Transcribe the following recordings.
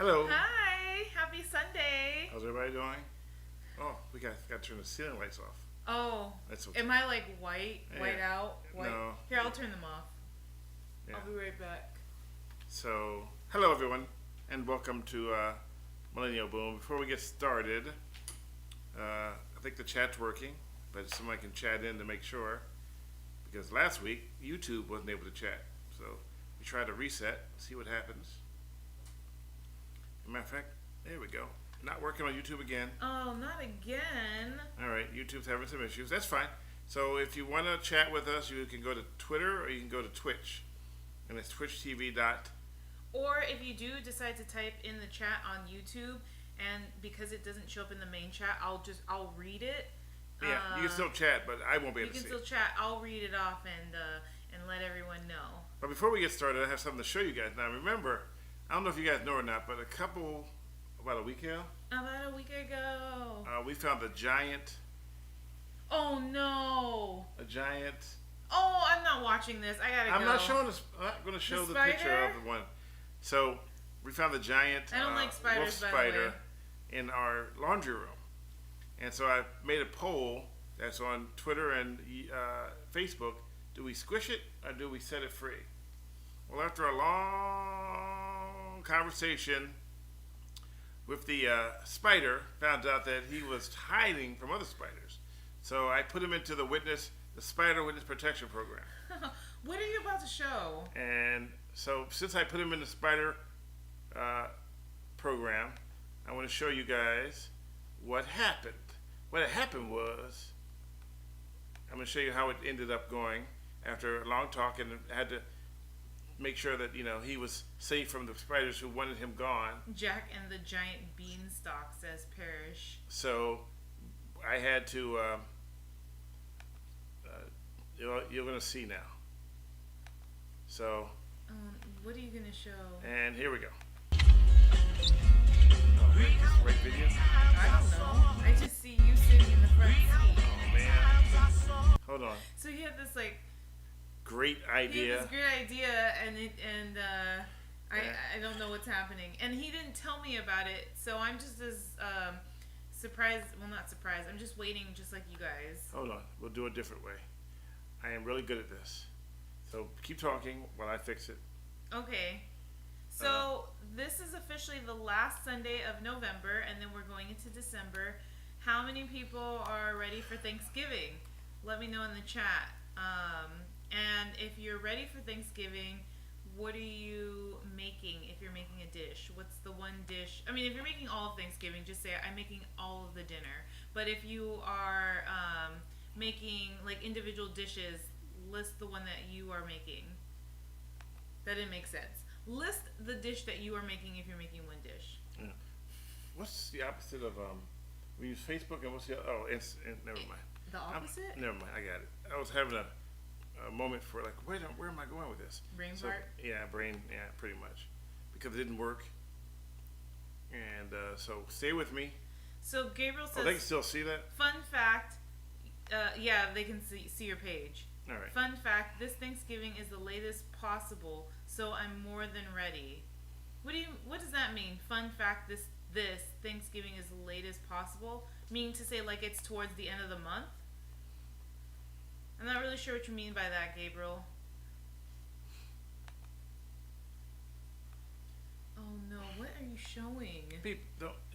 Hello. Hi. Happy Sunday. How's everybody doing? Oh, we got to turn the ceiling lights off. Oh. That's okay. Am I like white out? White? No. Here, I'll turn them off. Yeah. I'll be right back. So, hello everyone, and welcome to Millennial Boom. Before we get started, I think the chat's working, but somebody can chat in to make sure. Because last week, YouTube wasn't able to chat. So, we tried to reset, see what happens. As a matter of fact, there we go. Not working on YouTube again. Oh, not again. Alright, YouTube's having some issues. That's fine. So if you want to chat with us, you can go to Twitter or you can go to Twitch. And it's twitch.tv. Or if you do decide to type in the chat on YouTube, and because it doesn't show up in the main chat, I'll read it. Yeah, you can still chat, but I won't be able to see it. You can still chat. I'll read it off and let everyone know. But before we get started, I have something to show you guys. Now remember, I don't know if you guys know or not, but about a week ago, we found a giant. Oh no! A giant. Oh, I'm not watching this. I gotta go. I'm not going to show the picture of the one. So we found the giant. I don't like spiders, wolf spider in our laundry room, and so I made a poll that's on Twitter and Facebook. Do we squish it or do we set it free? Well, after a long conversation with the spider, found out that he was hiding from other spiders. So I put him into the Spider Witness Protection Program. What are you about to show? And so since I put him in the spider program, I want to show you guys what happened. What had happened was, I'm going to show you how it ended up going after a long talk, and I had to make sure that, he was safe from the spiders who wanted him gone. Jack and the giant beanstalk, says Parrish. So I had to, you're going to see now. So. What are you going to show? And here we go. Oh, is this the right video? I don't know. I just see you sitting in the front seat. Oh, man. Hold on. So he had this, great idea. And I don't know what's happening. And he didn't tell me about it, so I'm just as surprised. Well, not surprised. I'm just waiting, just like you guys. Hold on. We'll do it a different way. I am really good at this. So keep talking while I fix it. Okay. So this is officially the last Sunday of November, and then we're going into December. How many people are ready for Thanksgiving? Let me know in the chat. And if you're ready for Thanksgiving, what are you making if you're making a dish? What's the one dish? I mean, if you're making all of Thanksgiving, just say, I'm making all of the dinner. But if you are making individual dishes, list the one that you are making. That didn't make sense. List the dish that you are making if you're making one dish. Yeah. What's the opposite of we use Facebook, and what's the other? Oh, never mind. The opposite? Never mind. I got it. I was having a moment for wait, where am I going with this? Brain fart? Yeah, pretty much, because it didn't work. And so stay with me. So Gabriel says. Oh, they can still see that. Fun fact. Yeah, they can see your page. All right. Fun fact: this Thanksgiving is the latest possible, so I'm more than ready. What does that mean? Fun fact: this Thanksgiving is the latest possible, meaning to say it's towards the end of the month. I'm not really sure what you mean by that, Gabriel. Oh no! What are you showing?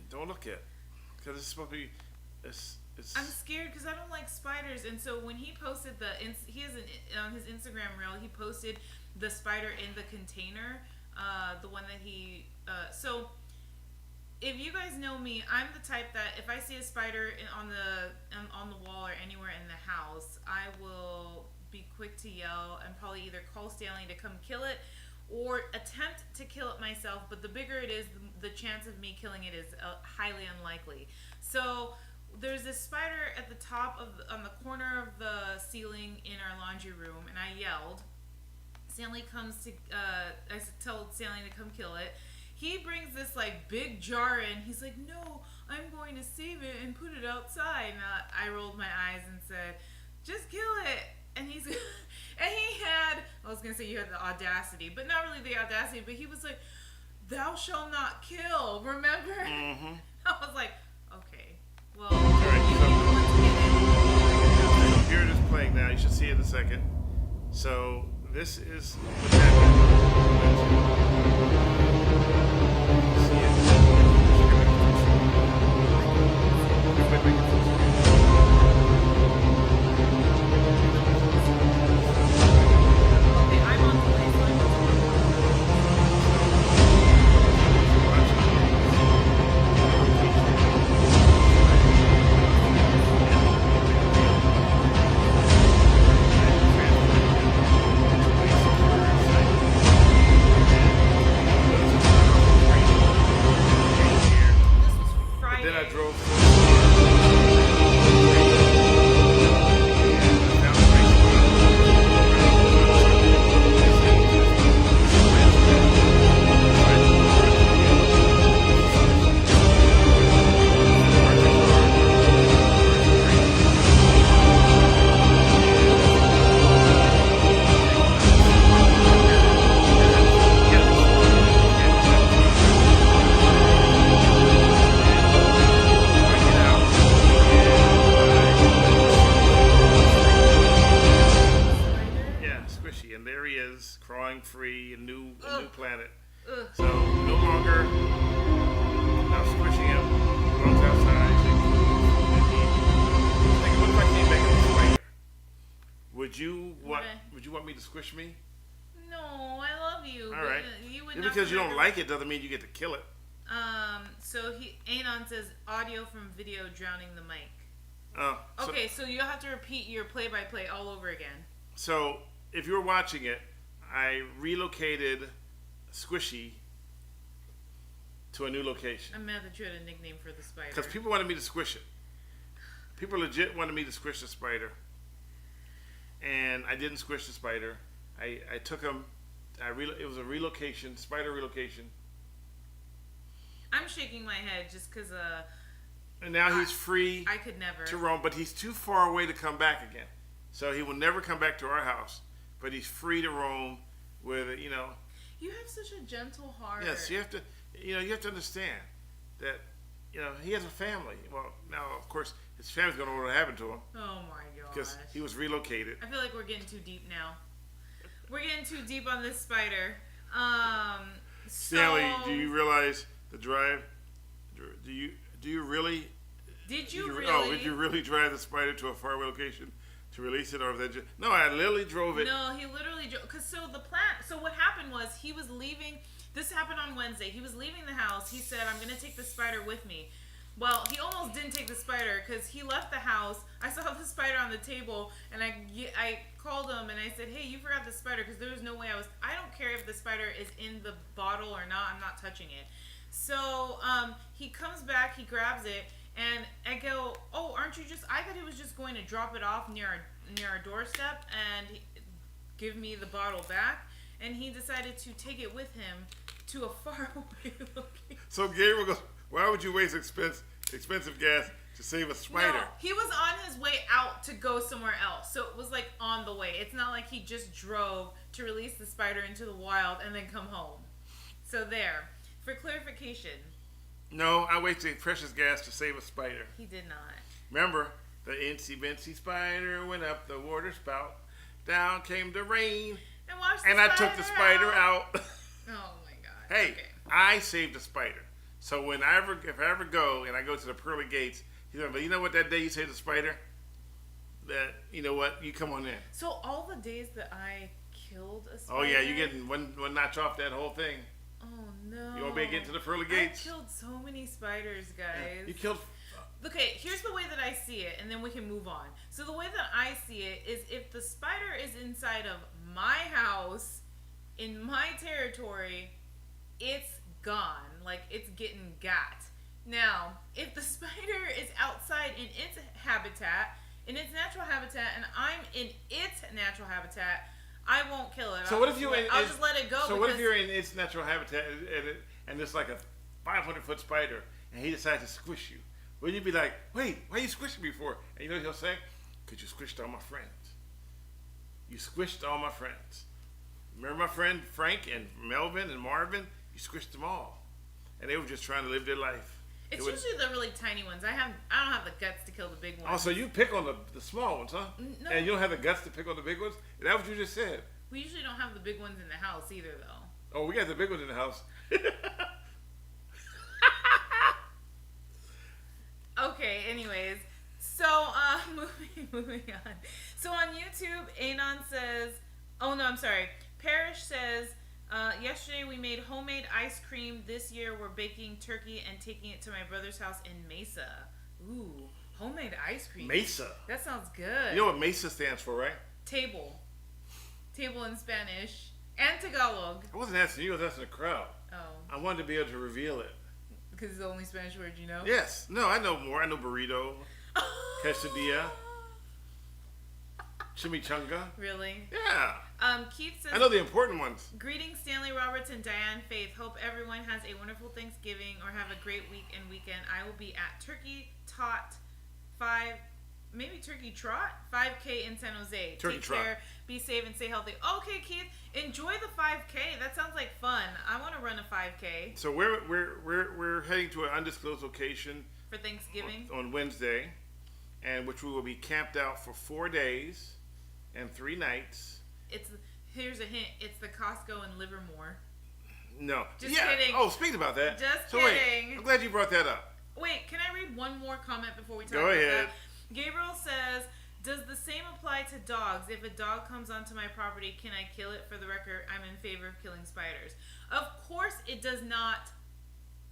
Don't look at, because it's supposed to be. It's. I'm scared because I don't like spiders, and so when he posted he has on his Instagram reel, he posted the spider in the container, the one that he. So, if you guys know me, I'm the type that if I see a spider on the wall or anywhere in the house, I will be quick to yell and probably either call Stanley to come kill it or attempt to kill it myself. But the bigger it is, the chance of me killing it is highly unlikely. So there's this spider at the top on the corner of the ceiling in our laundry room, and I yelled. Stanley comes to. I told Stanley to come kill it. He brings this like big jar in. He's like, "No, I'm going to save it and put it outside." And I rolled my eyes and said, "Just kill it." And he had. I was gonna say you had the audacity, but not really the audacity. But he was like, "Thou shalt not kill." Remember? Mm-hmm. I was like, "Okay, well." All right, so here it is playing now. You should see it in a second. So this is what free, a new planet. So no longer now squishing him, runs outside. What if I came back as a spider? Would you want me to squish me? No, I love you. All right. You would Just because you don't like it doesn't mean you get to kill it. So Anon says audio from video drowning the mic. Oh. Okay, so you have to repeat your play-by-play all over again. So if you're watching it, I relocated Squishy to a new location. I'm mad that you had a nickname for the spider. Because people wanted me to squish it. People legit wanted me to squish the spider. And I didn't squish the spider. I took him. It was a relocation, spider relocation. I'm shaking my head just because... and now he's free I could never. to roam, but he's too far away to come back again. So he will never come back to our house. But he's free to roam with, You have such a gentle heart. Yes, you have to understand that, he has a family. Well, now, of course, his family's going to know what happened to him. Oh, my gosh. Because he was relocated. I feel like we're getting too deep now. We're getting too deep on this spider. Stanley, do you realize the drive? Do you really? Did you really? Oh, did you really drive the spider to a faraway location to release it, or was that just? No, I literally drove it. No, he literally drove. So what happened was he was leaving. This happened on Wednesday. He was leaving the house. He said, "I'm gonna take the spider with me." Well, he almost didn't take the spider because he left the house. I saw the spider on the table, and I called him and I said, "Hey, you forgot the spider," because there was no way I don't care if the spider is in the bottle or not. I'm not touching it. So he comes back, he grabs it, and I go, "Oh, aren't you just?" I thought he was just going to drop it off near our doorstep and give me the bottle back, and he decided to take it with him to a faraway location. So Gabriel goes, "Why would you waste expensive gas to save a spider?" No, he was on his way out to go somewhere else, so it was like on the way. It's not like he just drove to release the spider into the wild and then come home. So there. For clarification. No, I wasted precious gas to save a spider. He did not. Remember, the incy bincy spider went up the water spout. Down came the rain. And watch the and spider I took the spider out. Oh my Hey, I saved a spider. So if I ever go and I go to the pearly gates, he's like, you know what? That day you saved the spider, that you know what? You come on in. So all the days that I killed a spider. Oh yeah, you getting one notch off that whole thing. Oh no. You won't be able to get to the pearly gates. I killed so many spiders, guys. You killed. Okay, here's the way that I see it, and then we can move on. So the way that I see it is if the spider is inside of my house, in my territory, it's gone. Like, it's getting got. Now, if the spider is outside in its habitat, in its natural habitat, and I'm in its natural habitat, I won't kill it. So what if you're in? I'll just let it go. So what if you're in its natural habitat and it's like a 500-foot spider, and he decides to squish you? Wouldn't you be like, wait, why you squishing me for? And you know what he'll say? Because you squished all my friends. You squished all my friends. Remember my friend Frank and Melvin and Marvin? You squished them all. And they were just trying to live their life. It's usually the really tiny ones. I don't have the guts to kill the big ones. Oh, so you pick on the small ones, huh? No. And you don't have the guts to pick on the big ones? Is that what you just said? We usually don't have the big ones in the house either, though. Oh, we got the big ones in the house. Okay, anyways. So, moving on. So on YouTube, Anon says, Parrish says, yesterday we made homemade ice cream. This year we're baking turkey and taking it to my brother's house in Mesa. Ooh, homemade ice cream. Mesa. That sounds good. You know what Mesa stands for, right? Table. Table in Spanish. And Tagalog. I wasn't asking you, I was asking the crowd. Oh. I wanted to be able to reveal it. Because it's the only Spanish word you know? Yes. No, I know more. I know burrito, quesadilla, chimichanga. Really? Yeah. Keith says, I know the important ones. greetings, Stanley Roberts and Diane Faith. Hope everyone has a wonderful Thanksgiving or have a great week and weekend. I will be at Turkey Trot 5K in San Jose. Turkey Take Trot. care, be safe, and stay healthy. Okay, Keith, enjoy the 5K. That sounds like fun. I want to run a 5K. So we're heading to an undisclosed location For Thanksgiving? on Wednesday, and which we will be camped out for 4 days and 3 nights. Here's a hint. It's the Costco in Livermore. No. Just kidding. Oh, speaking about that. Just so kidding. Wait, I'm glad you brought that up. Wait, can I read one more comment before we talk Go about ahead. that? Gabriel says, does the same apply to dogs? If a dog comes onto my property, can I kill it? For the record, I'm in favor of killing spiders. Of course it does not.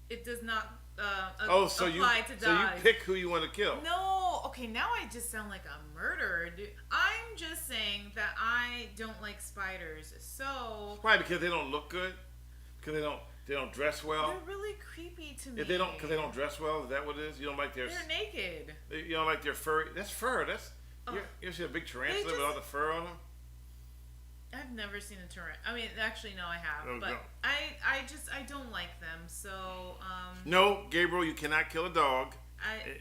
It does not apply to dogs. So you pick who you want to kill. No. Okay, now I just sound like a murderer, dude. I'm just saying that I don't like spiders. So Why? Because they don't look good? Because they don't dress well? they're really creepy to me. If they don't, because they don't dress well, is that what it is? You don't like their... They're naked. You don't like their fur? That's fur. That's... Oh. You ever see a big tarantula with all the fur on them? I've never seen a tarantula. I mean, actually, no, I have. Oh, but no. I don't like them. So, No, Gabriel, you cannot kill a dog. I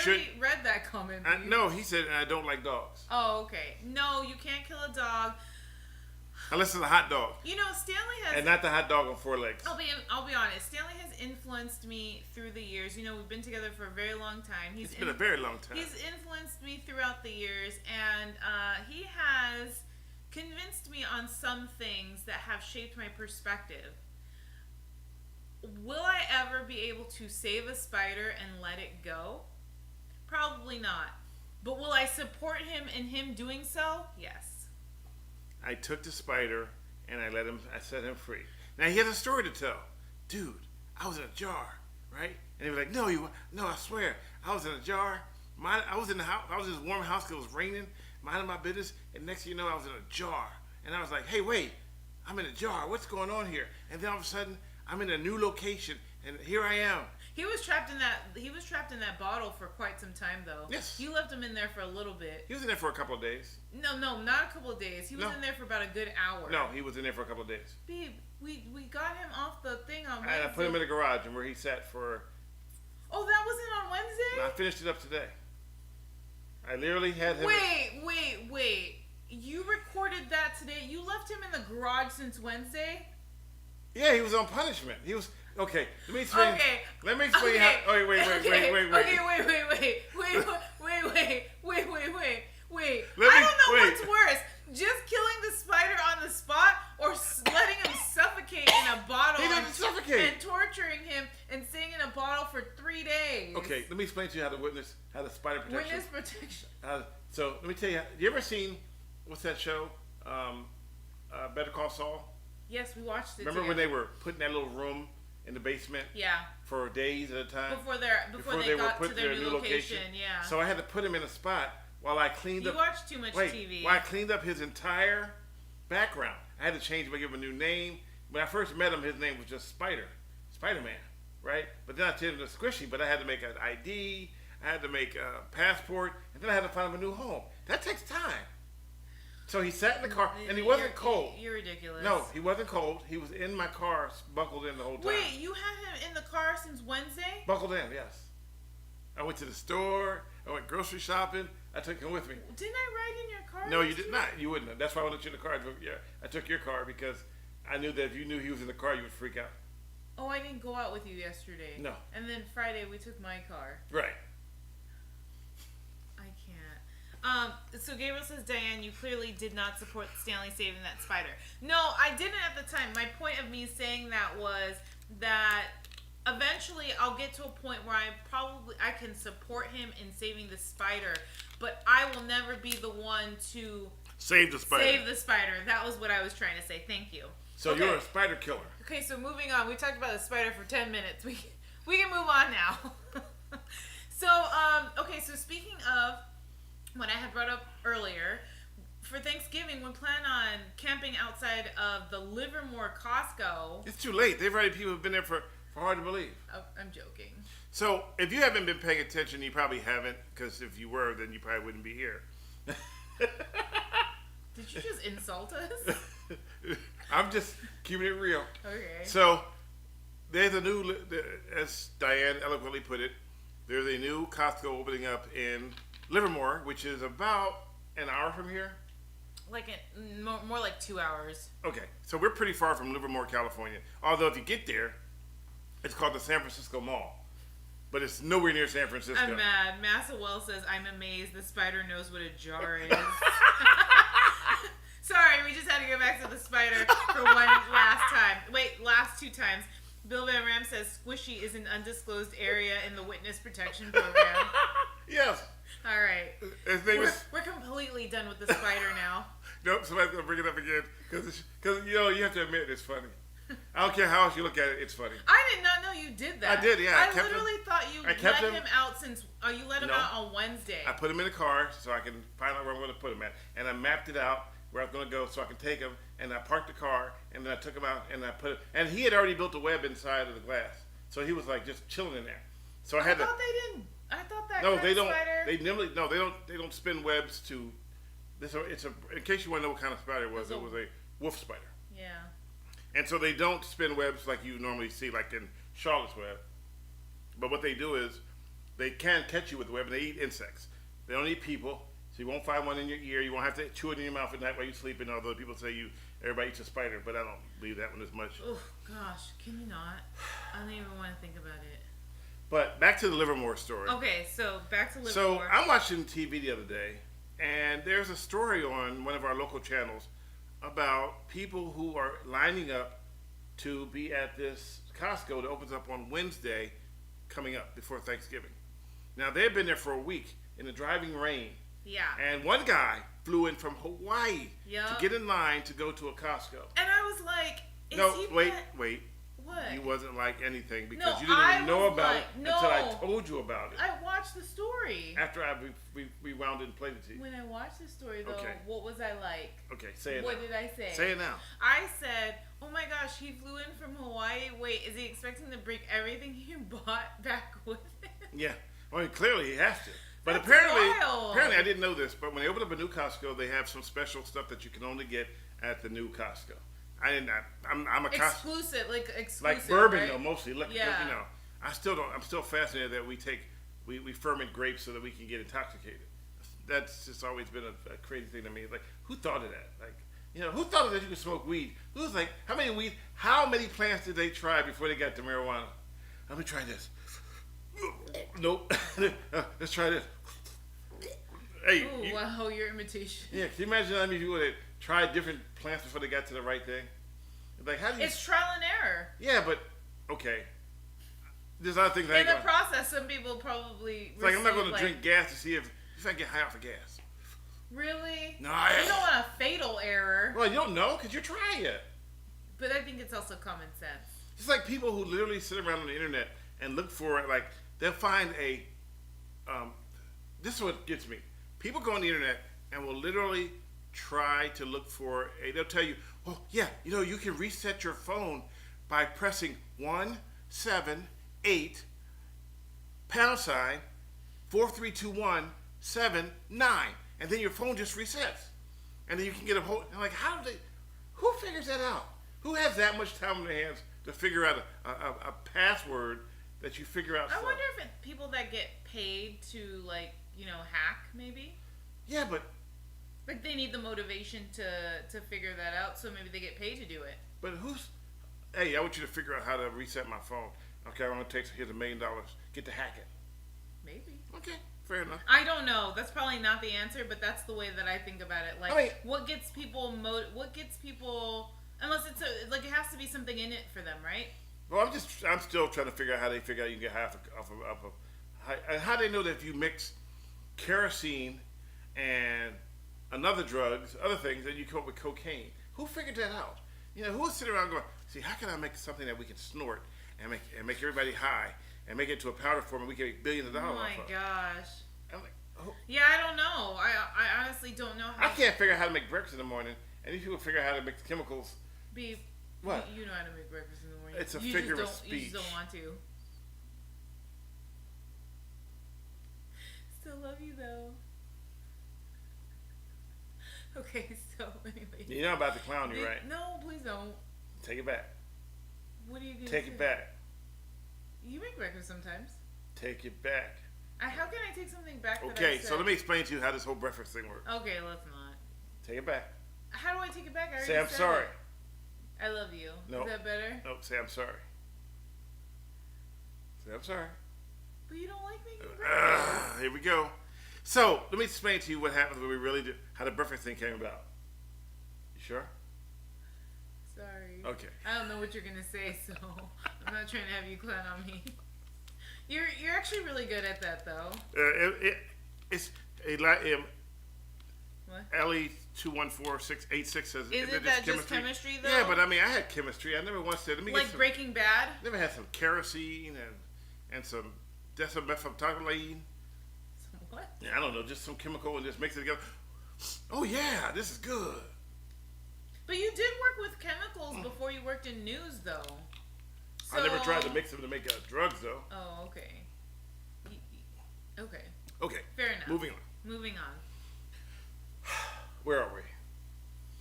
already read that comment. No, he said, I don't like dogs. Oh, okay. No, you can't kill a dog. Unless it's a hot dog. You know, Stanley has... And not the hot dog on 4 legs. I'll be honest. Stanley has influenced me through the years. You know, we've been together for a very long time. It's been a very long time. He's influenced me throughout the years, and he has convinced me on some things that have shaped my perspective. Will I ever be able to save a spider and let it go? Probably not. But will I support him in him doing so? Yes. I took the spider and I set him free. Now he has a story to tell. Dude, I was in a jar, right? And he was like, no, I swear, I was in a jar. I was in the house. I was in this warm house because it was raining, minding my business. And next thing you know, I was in a jar. And I was like, hey, wait, I'm in a jar. What's going on here? And then all of a sudden, I'm in a new location, and here I am. He was trapped in that bottle for quite some time, though. Yes. You left him in there for a little bit. He was in there for a couple of days. No, not a couple of days. He was in there for about a good hour. No, he was in there for a couple of days. Babe, we got him off the thing on Wednesday. And I put him in the garage, and where he sat for... Oh, that wasn't on Wednesday? No, I finished it up today. I literally had him... Wait. You recorded that today? You left him in the garage since Wednesday? Yeah, he was on punishment. He was... Okay, let me explain. Okay. Let me explain how... Oh, wait. Okay, wait. I don't know what's worse. Just killing the spider on the spot or letting him suffocate in a bottle and Okay, let me explain to you how the spider protection. Witness protection. So let me tell you. You ever seen what's that show? Better Call Saul. Yes, we watched it. Remember when they were put in that little room in the basement? Yeah. For days at a time. Before they got to their new location. Yeah. So I had to put him in a spot while I cleaned up. You watch too much TV. While I cleaned up his entire background. I had to change him, give him a new name. When I first met him, his name was just Spider-Man, right? But then I changed him to Squishy, but I had to make an ID, I had to make a passport, and then I had to find him a new home. That takes time. So he sat in the car, and he wasn't cold. You're ridiculous. No, he wasn't cold. He was in my car, buckled in the whole time. Wait, you had him in the car since Wednesday? Buckled in, yes. I went to the store. I went grocery shopping. I took him with me. Didn't I ride in your car? No, you did not. You wouldn't have. That's why I wanted you in the car. I took your car because I knew that if you knew he was in the car, you would freak out. Oh, I didn't go out with you yesterday. No. And then Friday we took my car. Right. I can't. So Gabriel says, Diane, you clearly did not support Stanley saving that spider. No, I didn't at the time. My point of me saying that was that eventually I'll get to a point where I can support him in saving the spider, but I will never be the one to save the spider. That was what I was trying to say. Thank you. So okay. You're a spider killer. Okay, so moving on. We talked about the spider for 10 minutes. We can move on now. So, okay, so speaking of what I had brought up earlier, for Thanksgiving, we plan on camping outside of the Livermore Costco. It's too late. People have been there for hard to believe. Oh, I'm joking. So, if you haven't been paying attention, you probably haven't, because if you were, then you probably wouldn't be here. Did you just insult us? I'm just keeping it real. Okay. So, there's a new, as Diane eloquently put it, there's a new Costco opening up in Livermore, which is about an hour from here. More like 2 hours. Okay, so we're pretty far from Livermore, California. Although if you get there, it's called the San Francisco Mall. But it's nowhere near San Francisco. I'm mad. Massa Wells says, I'm amazed the spider knows what a jar is. Sorry, we just had to go back to the spider for one last time. Wait, last 2 times. Bill Van Ram says Squishy is an undisclosed area in the Witness Protection Program. Yes. All right. We're completely done with the spider now. Nope, somebody's going to bring it up again. Because, you have to admit it's funny. I don't care how else you look at it, it's funny. I did not know you did that. I did, yeah. I literally thought you let him out since... Oh, you let him out on Wednesday. I put him in the car so I can find out where I'm going to put him at. And I mapped it out where I was going to go so I can take him. And I parked the car, and then I took him out, and I put it... And he had already built a web inside of the glass. So he was like just chilling in there. So I had thought they didn't... I thought that no, they don't. Spider... They don't spin webs to... It's a... In case you want to know what kind of spider it was a wolf spider. Yeah. And so they don't spin webs like you normally see, like in Charlotte's Web. But what they do is they can catch you with the web, and they eat insects. They don't eat people, so you won't find one in your ear. You won't have to chew it in your mouth at night while you're sleeping, although people say everybody eats a spider, but I don't believe that one as much. Oh, gosh. Can you not? I don't even want to think about it. But back to the Livermore story. Okay, so back to Livermore. So I'm watching TV the other day, and there's a story on one of our local channels about people who are lining up to be at this Costco that opens up on Wednesday coming up before Thanksgiving. Now, they've been there for a week in the driving rain. Yeah. And one guy flew in from Hawaii to get in line to go to a Costco. And I was like, wait. What? He wasn't like anything because you didn't even know about it until I told you about it. I watched the story. After I rewound it and played it to you. When I watched the story, though, what was I like? Okay, say it What now. did I say? Say it now. I said, oh my gosh, he flew in from Hawaii. Wait, is he expecting to bring everything he bought back with him? Yeah. Well, clearly he has to. But That's apparently wild. I didn't know this, but when they open up a new Costco, they have some special stuff that you can only get at the new Costco. I'm a exclusive, like bourbon right? though, mostly. Yeah. I'm still fascinated that we ferment grapes so that we can get intoxicated. That's just always been a crazy thing to me. Like, who thought of that? Like, who thought of that you could smoke weed? Who's like, how many plants did they try before they got to marijuana? Let me try this. Nope. Let's try this. Hey. Ooh, wow, your imitation. Yeah, can you imagine how many people that tried different plants before they got to the right thing? Like, how do you... It's trial and error. Yeah, but, okay. there's other things I In ain't the gonna. process, some people probably. It's like I'm not going to drink gas to see if I get high off of gas. Really? No, you don't want a fatal error. Well, you don't know because you're trying it. But I think it's also common sense. It's like people who literally sit around on the internet and look for it. Like they'll find a. This is what gets me. People go on the internet and will literally try to look for a. They'll tell you, oh yeah, you can reset your phone by pressing 178 # 432179, and then your phone just resets, and then you can get a whole. I'm like, how do they? Who figures that out? Who has that much time on their hands to figure out a password that you figure out? I wonder if it's people that get paid to hack maybe. Yeah, but like they need the motivation to figure that out, so maybe they get paid to do it. But who's? Hey, I want you to figure out how to reset my phone. Okay, I'm gonna here's $1 million. Get to hack it. Maybe. Okay, fair enough. I don't know. That's probably not the answer, but that's the way that I think about it. Like, what gets people? Unless it's it has to be something in it for them, right? Well, I'm still trying to figure out how they figure out you can get high off of how they know that if you mix kerosene and other drugs, other things, then you come up with cocaine. Who figured that out? Who was sitting around going, see, how can I make something that we can snort and make everybody high and make it to a powder form and we can make billions of dollars? Oh my gosh. I'm like, oh. Yeah, I don't know. I honestly don't know how. I can't figure out how to make breakfast in the morning, and these people figure out how to mix chemicals. What? You know how to make breakfast in the morning. It's a figure of speech. You just don't want to. Still love you though. Okay, so anyway. You're not about to clown you, right? No, please don't. Take it back. What are you gonna Take it back. You make breakfast sometimes. Take it back. How can I take something back? Okay, so let me explain to you how this whole breakfast thing works. Okay, let's not. Take it back. How do I take it back? Say I'm sorry. I love you. No. Is that better? No, say I'm sorry. Say I'm sorry. But you don't like making breakfast. Here we go. So let me explain to you what happens when we really do, how the breakfast thing came about. You sure? Sorry. Okay. I don't know what you're gonna say, so I'm not trying to have you clown on me. You're actually really good at that, though. It's a lot. What? LE214686 says. Isn't that just chemistry, though? Yeah, but I mean, I had chemistry. I never once said. Let me like get some, Breaking Bad. Never had some kerosene and some desomethyltoluene. Some what? Yeah, I don't know, just some chemical and just mix it together. Oh yeah, this is good. But you did work with chemicals before you worked in news, though. So... I never tried to mix them to make drugs, though. Oh, okay. Okay. Okay. Fair enough. Moving on. Where are we?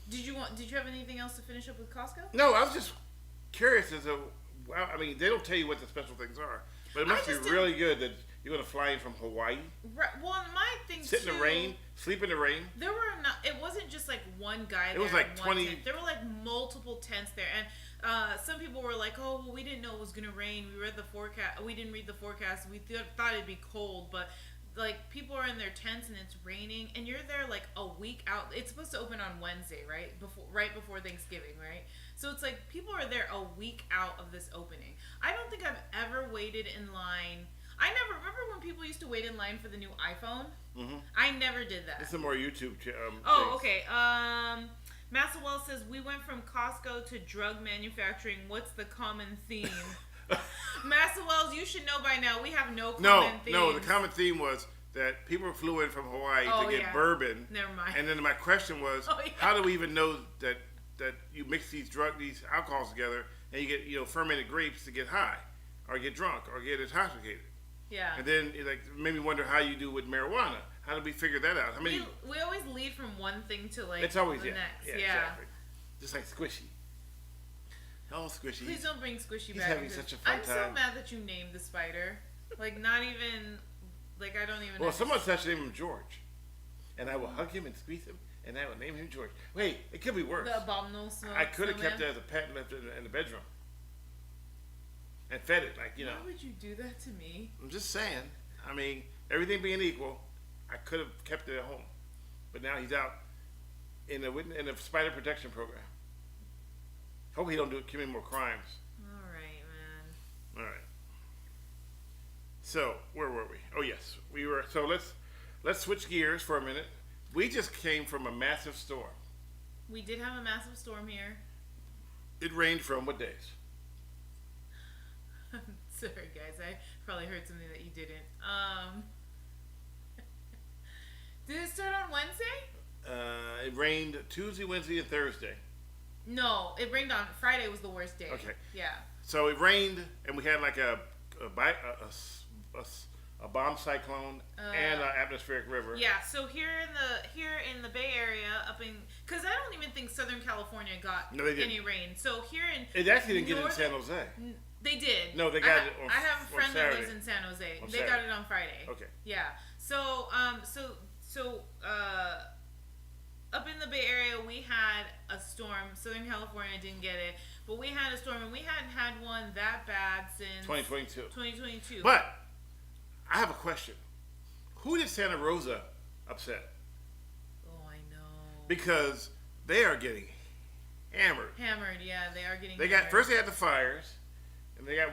Did you have anything else to finish up with Costco? No, I was just curious as to. Well, I mean, they don't tell you what the special things are, but it must be really good that you're going to fly in from Hawaii. Right. Well, my thing sit in the rain, sleep in the rain. There were not. It wasn't just like one guy. It was like 20. Tent. There were like multiple tents there, and some people were like, "Oh, well, we didn't know it was going to rain. We read the forecast. We didn't read the forecast. We thought it'd be cold, but." Like, people are in their tents and it's raining, and you're there like a week out. It's supposed to open on Wednesday, right before Thanksgiving, right? So it's like people are there a week out of this opening. I don't think I've ever waited in line. I never remember when people used to wait in line for the new iPhone. Mm-hmm. I never did that. It's some more YouTube. Oh, okay. Massawell says we went from Costco to drug manufacturing. What's the common theme? Massawells, you should know by now. We have no common theme. No, the common theme was that people flew in from Hawaii to get bourbon. Never mind. And then my question was, how do we even know that you mix these alcohols together and you get fermented grapes to get high, or get drunk, or get intoxicated? Yeah. And then it made me wonder how you do with marijuana. How did we figure that out? How many? We always lead from one thing to it's always the next. Yeah, exactly. Just like Squishy. Oh, Squishy. Please don't bring Squishy back. He's having such a fun time. I'm so mad that you named the spider. Not even. I don't even. Well, someone such name him George, and I will hug him and squeeze him, and I will name him George. Wait, it could be worse. The abominable snowman. I could have kept it as a pet and left it in the bedroom, and fed it Why would you do that to me? I'm just saying. I mean, everything being equal, I could have kept it at home, but now he's out in the spider protection program. Hope he don't commit more crimes. All right, man. All right. So where were we? Oh yes, we were. So let's switch gears for a minute. We just came from a massive storm. We did have a massive storm here. It rained from what days? Sorry, guys. I probably heard something that you didn't. Did it start on Wednesday? It rained Tuesday, Wednesday, and Thursday. No, it rained on Friday. Was the worst day. Okay. Yeah. So it rained, and we had like a bomb cyclone and an atmospheric river. Yeah. So here in the Bay Area, because I don't even think Southern California got any rain. So here in it actually didn't get in San Jose. They did. No, they got it on I have a friend Saturday. that lives in San Jose. On They Saturday. got it on Friday. Okay. Yeah. So up in the Bay Area, we had a storm. Southern California didn't get it, but we had a storm, and we hadn't had one that bad since 2022. 2022. But I have a question: who did Santa Rosa upset? Oh, I know. Because they are getting hammered. Hammered, yeah, they are getting. They had the fires, and they had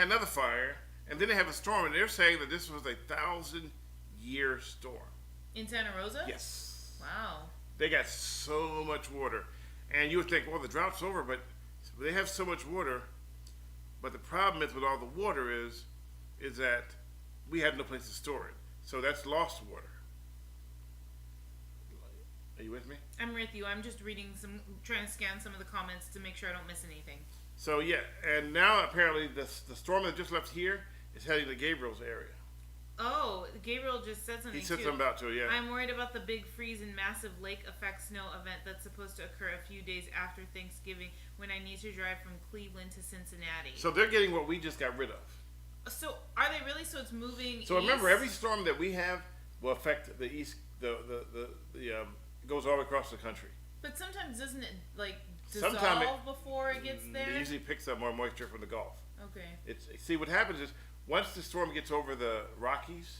another fire, and then they have a storm, and they're saying that this was a 1,000-year storm. In Santa Rosa? Yes. Wow. They got so much water, and you would think, well, the drought's over, but they have so much water. But the problem is with all the water is that we have no place to store it, so that's lost water. Are you with me? I'm with you. I'm just trying to scan some of the comments to make sure I don't miss anything. So yeah, and now apparently the storm that just left here is heading to Gabriel's area. Oh, Gabriel just said something. He said too. something about it, yeah. I'm worried about the big freeze and massive lake effect snow event that's supposed to occur a few days after Thanksgiving when I need to drive from Cleveland to Cincinnati. So they're getting what we just got rid of. So are they really? So it's moving. So east? remember, every storm that we have will affect the east. Goes all across the country. But sometimes doesn't it Sometime dissolve before it gets there? It usually picks up more moisture from the Gulf. Okay. See what happens is once the storm gets over the Rockies,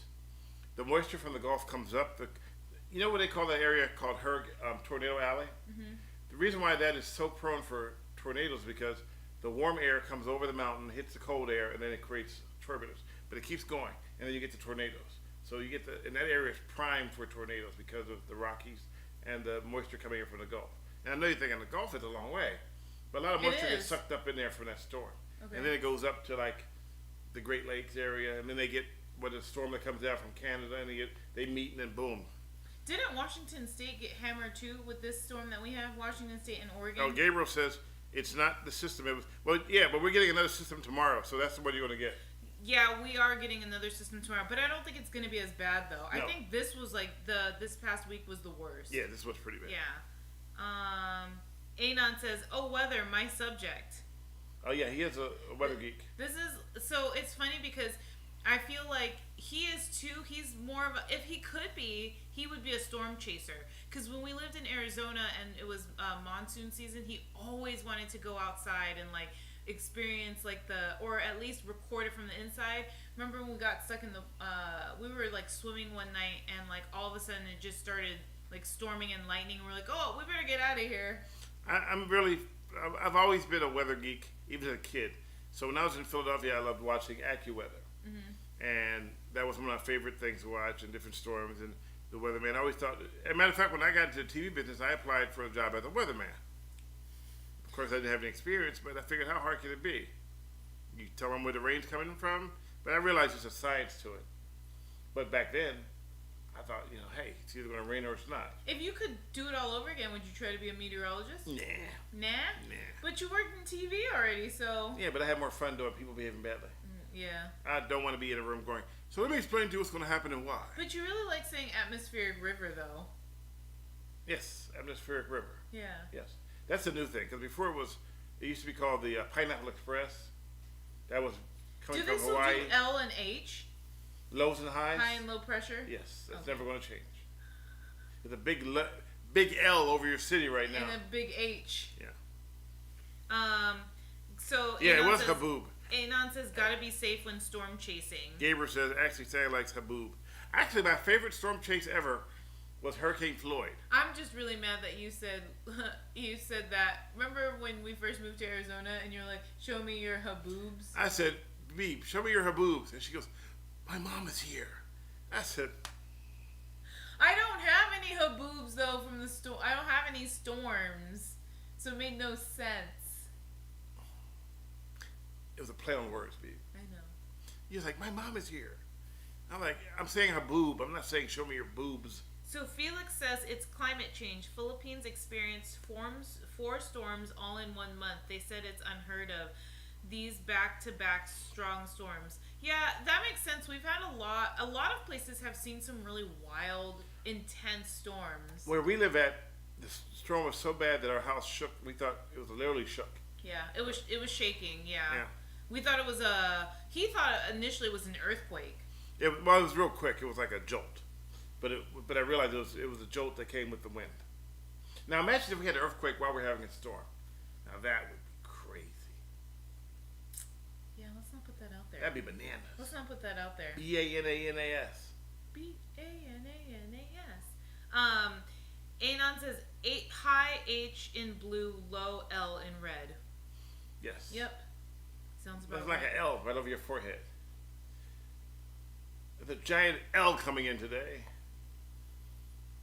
the moisture from the Gulf comes up. You know what they call that area called Tornado Alley? Mm-hmm. The reason why that is so prone for tornadoes is because the warm air comes over the mountain, hits the cold air, and then it creates turbulence. But it keeps going, and then you get the tornadoes. So you get and that area is primed for tornadoes because of the Rockies and the moisture coming in from the Gulf. And I know you're thinking the Gulf is a long way, but a lot of moisture gets sucked up in there from that storm. Okay. And then it goes up to like the Great Lakes area, and then they get a storm that comes out from Canada, and they meet, and then boom. Didn't Washington State get hammered too with this storm that we have? Washington State and Oregon? Oh, Gabriel says it's not the system. But we're getting another system tomorrow, so that's what you're going to get. Yeah, we are getting another system tomorrow, but I don't think it's going to be as bad though. No. I think this was this past week was the worst. Yeah, this was pretty bad. Yeah. Anon says, "Oh, weather, my subject." Oh yeah, he is a weather geek. So it's funny because I feel like he is too. He's more of if he could be, he would be a storm chaser. Because when we lived in Arizona and it was monsoon season, he always wanted to go outside and experience or at least record it from the inside. Remember when we got stuck in we were swimming one night and all of a sudden it just started storming and lightning. We're like, oh, we better get out of here. I've always been a weather geek, even as a kid. So when I was in Philadelphia, I loved watching AccuWeather. Mm-hmm. And that was one of my favorite things to watch, and different storms and the weatherman. I always thought, as a matter of fact, when I got into the TV business, I applied for a job as a weatherman. Of course, I didn't have any experience, but I figured, how hard could it be? You tell them where the rain's coming from, but I realized there's a science to it. But back then, I thought, hey, it's either going to rain or it's not. If you could do it all over again, would you try to be a meteorologist? Nah. Nah? But you worked in TV already, so... Yeah, but I had more fun doing people behaving badly. Yeah. I don't want to be in a room going, so let me explain to you what's going to happen and why. But you really like saying atmospheric river, though. Yes, atmospheric river. Yeah. Yes. That's a new thing, because before it used to be called the Pineapple Express. That was coming from Hawaii. Do they still do L and H? Lows and highs? High and low pressure? Yes, that's never going to change. There's a big L over your city right now. And a big H. Yeah. So yeah, it was Haboob. Anon says, gotta be safe when storm chasing. Gabriel says, actually, Sally likes Haboob. Actually, my favorite storm chase ever was Hurricane Floyd. I'm just really mad that you said that. Remember when we first moved to Arizona and you're like, show me your haboobs? I said, Beep, show me your haboobs. And she goes, My mom is here. I said, I don't have any haboobs though from the storm. I don't have any storms, so it made no sense. it was a play on words, babe. I know. He was like, my mom is here. I'm like, I'm saying haboob. I'm not saying show me your boobs. So Felix says it's climate change. Philippines experienced 4 storms all in 1 month. They said it's unheard of. These back-to-back strong storms. Yeah, that makes sense. We've had a lot of places have seen some really wild, intense storms. Where we live at, the storm was so bad that our house shook. We thought it was literally shook. Yeah, it was shaking. Yeah. Yeah. We thought it was he thought initially it was an earthquake. It was real quick. It was like a jolt, but I realized it was a jolt that came with the wind. Now imagine if we had an earthquake while we're having a storm. Now that would be crazy. Yeah, let's not put that out there. That'd be bananas. Let's not put that out there. BANANAS. BANANAS. Anon says high H in blue, low L in red. Yes. Yep. Sounds about It's like right. an L right over your forehead. There's a giant L coming in today.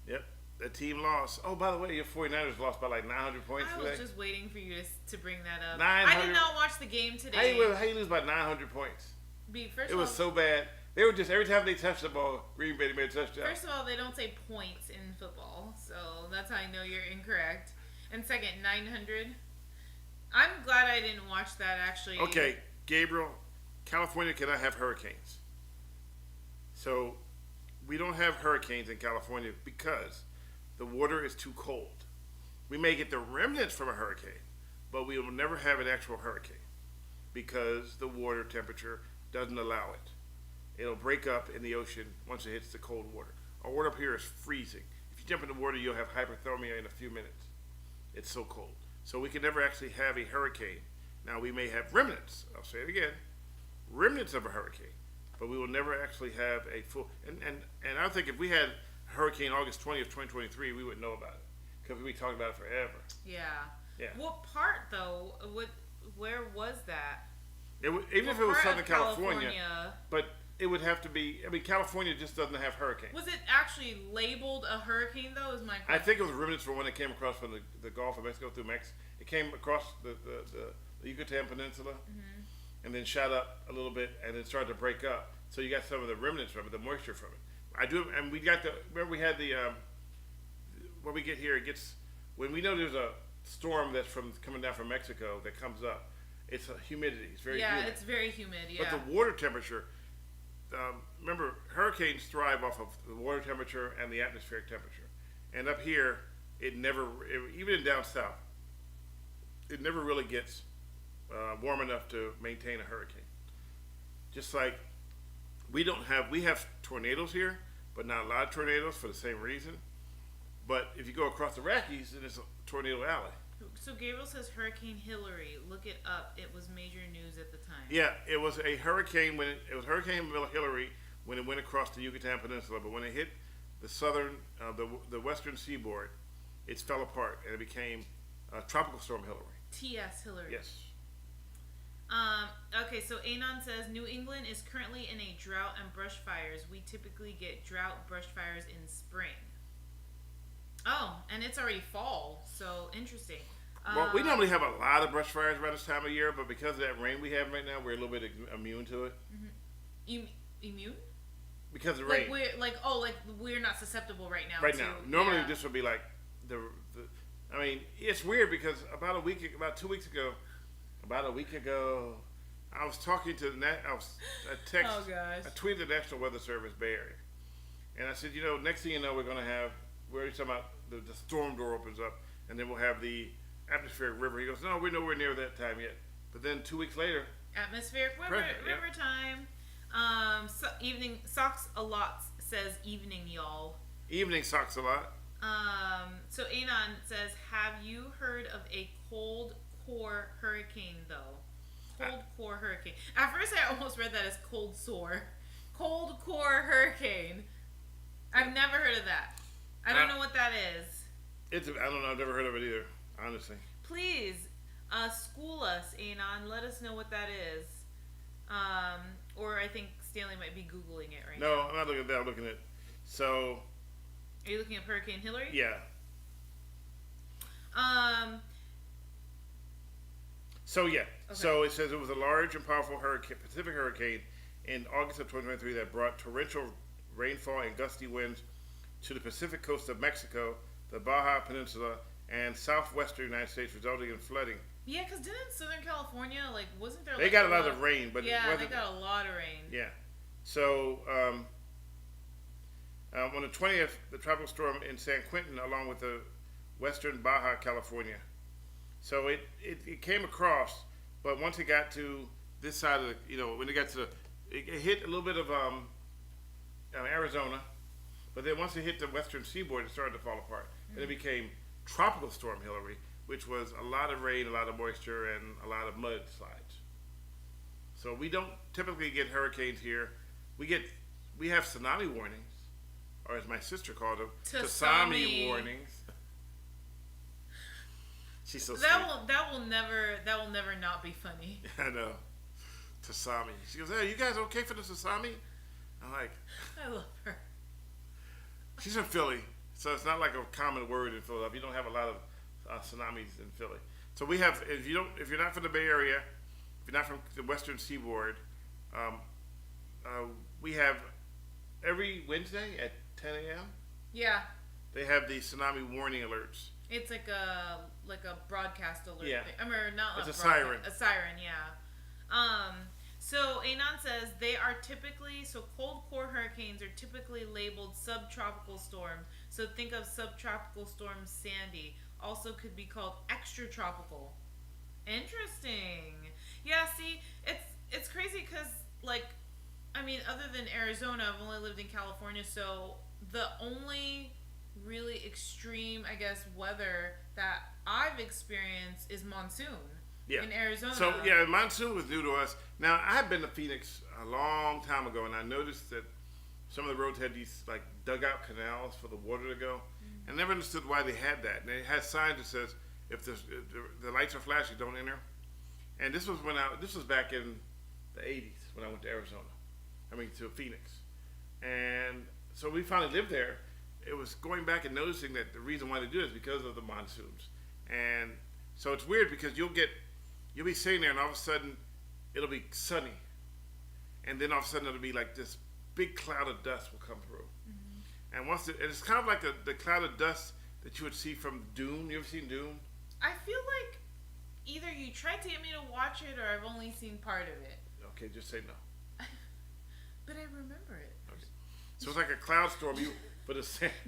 Yep. The team lost. Oh, by the way, your 49ers lost by like 900 points I today. was just waiting for you to bring that up. 900 I did not watch the game today. How you lose by 900 points? First It of was all, so bad. They were just, every time they touched the ball, Green Bay made a touchdown. First of all, they don't say points in football, so that's how I know you're incorrect. And second, 900. I'm glad I didn't watch that actually. Okay, Gabriel, California cannot have hurricanes. So we don't have hurricanes in California because the water is too cold. We may get the remnants from a hurricane, but we will never have an actual hurricane because the water temperature doesn't allow it. It'll break up in the ocean once it hits the cold water. Our water up here is freezing. If you jump in the water, you'll have hypothermia in a few minutes. It's so cold. So we can never actually have a hurricane. Now we may have remnants. I'll say it again. Remnants of a hurricane. But we will never actually have a full... And I think if we had Hurricane August 20th, 2023, we wouldn't know about it. Because we talked about it forever. Yeah. Yeah. What part, though? Where was that? Even if it was part Southern of California, but it would have to be... I mean, California just doesn't have hurricanes. Was it actually labeled a hurricane, though, is my question. I think it was remnants from when it came across from the Gulf of Mexico through Mexico. It came across the Yucatan Peninsula and then shot up a little bit and then started to break up. So you got some of the remnants from it, the moisture from it. And we got remember we had the, when we get here, it gets, when we know there's a storm that's coming down from Mexico that comes up, it's a humidity. It's very humid. Yeah, it's very humid, yeah. But the water temperature, remember, hurricanes thrive off of the water temperature and the atmospheric temperature. And up here, even in down south, it never really gets warm enough to maintain a hurricane. Just like we have tornadoes here, but not a lot of tornadoes for the same reason. But if you go across the Rockies, then it's a tornado alley. So Gabriel says Hurricane Hillary. Look it up. It was major news at the time. Yeah, it was a hurricane it was Hurricane Hillary when it went across the Yucatan Peninsula, but when it hit the southern, the western seaboard, it fell apart and it became Tropical Storm Hillary. T.S. Hillary. Yes. Okay, so Anon says New England is currently in a drought and brush fires. We typically get drought brush fires in spring. Oh, and it's already fall, so interesting. Well, we normally have a lot of brush fires around this time of year, but because of that rain we have right now, we're a little bit immune to it. Immune? Because of the rain. We're not susceptible right now. Right now. Normally this would be like I mean, it's weird because about 2 weeks ago, I was talking to I tweeted the National Weather Service Bay Area. And I said, next thing you know, we're already talking about the storm door opens up and then we'll have the atmospheric river. He goes, no, we're nowhere near that time yet. But then 2 weeks later. Atmospheric river time. So evening socks a lot says evening, y'all. Evening socks a lot. So Anon says, have you heard of a cold core hurricane though? Cold core hurricane. At first I almost read that as cold sore. Cold core hurricane. I've never heard of that. I don't know what that is. I don't know. I've never heard of it either, honestly. Please, school us, Anon. Let us know what that is. Or I think Stanley might be Googling it right No, now. I'm not looking at that. I'm looking at. So. Are you looking at Hurricane Hillary? Yeah. So yeah. Okay. So it says it was a large and powerful Pacific hurricane in August of 2023 that brought torrential rainfall and gusty winds to the Pacific coast of Mexico, the Baja Peninsula, and southwestern United States, resulting in flooding. Yeah, because didn't Southern California, wasn't there? They got a lot of rain, but yeah, they got a lot of rain. Yeah. So on the 20th, the tropical storm in San Quentin, along with the western Baja California. So it came across, but once it got to this side of the, when it got to it hit a little bit of Arizona, but then once it hit the western seaboard, it started to fall apart. And it became Tropical Storm Hillary, which was a lot of rain, a lot of moisture, and a lot of mudslides. So we don't typically get hurricanes here. We have tsunami warnings, or as my sister called them, Tsunami warnings. She's so sweet. That will never not be funny. I know. Tsunami. She goes, "Hey, you guys okay for the tsunami?" I'm like, I love her. She's from Philly, so it's not like a common word in Philadelphia. You don't have a lot of tsunamis in Philly. So we have, if you're not from the Bay Area, if you're not from the Western Seaboard, we have every Wednesday at 10 a.m. Yeah. They have the tsunami warning alerts. It's like a broadcast alert. Yeah. It's a siren. A siren, yeah. So Anon says they are typically, cold core hurricanes are typically labeled subtropical storms. So think of subtropical storm Sandy. Also could be called extratropical. Interesting. Yeah, see, it's crazy because, other than Arizona, I've only lived in California, so the only really extreme, I guess, weather that I've experienced is monsoon. Yeah. In Arizona. So, yeah, monsoon was new to us. Now, I had been to Phoenix a long time ago, and I noticed that some of the roads had these, dugout canals for the water to go. I never understood why they had that. And they had signs that says, if the lights are flashing, don't enter. And this was back in the 80s when I went to to Phoenix. And so we finally lived there. It was going back and noticing that the reason why they do it is because of the monsoons. And so it's weird because you'll be sitting there and all of a sudden it'll be sunny. And then all of a sudden it'll be like this big cloud of dust will come through. Mm-hmm. And it's kind of like the cloud of dust that you would see from Dune. You ever seen Dune? I feel like either you tried to get me to watch it or I've only seen part of it. Okay, just say no. But I remember it. Okay. So it's like a cloud storm.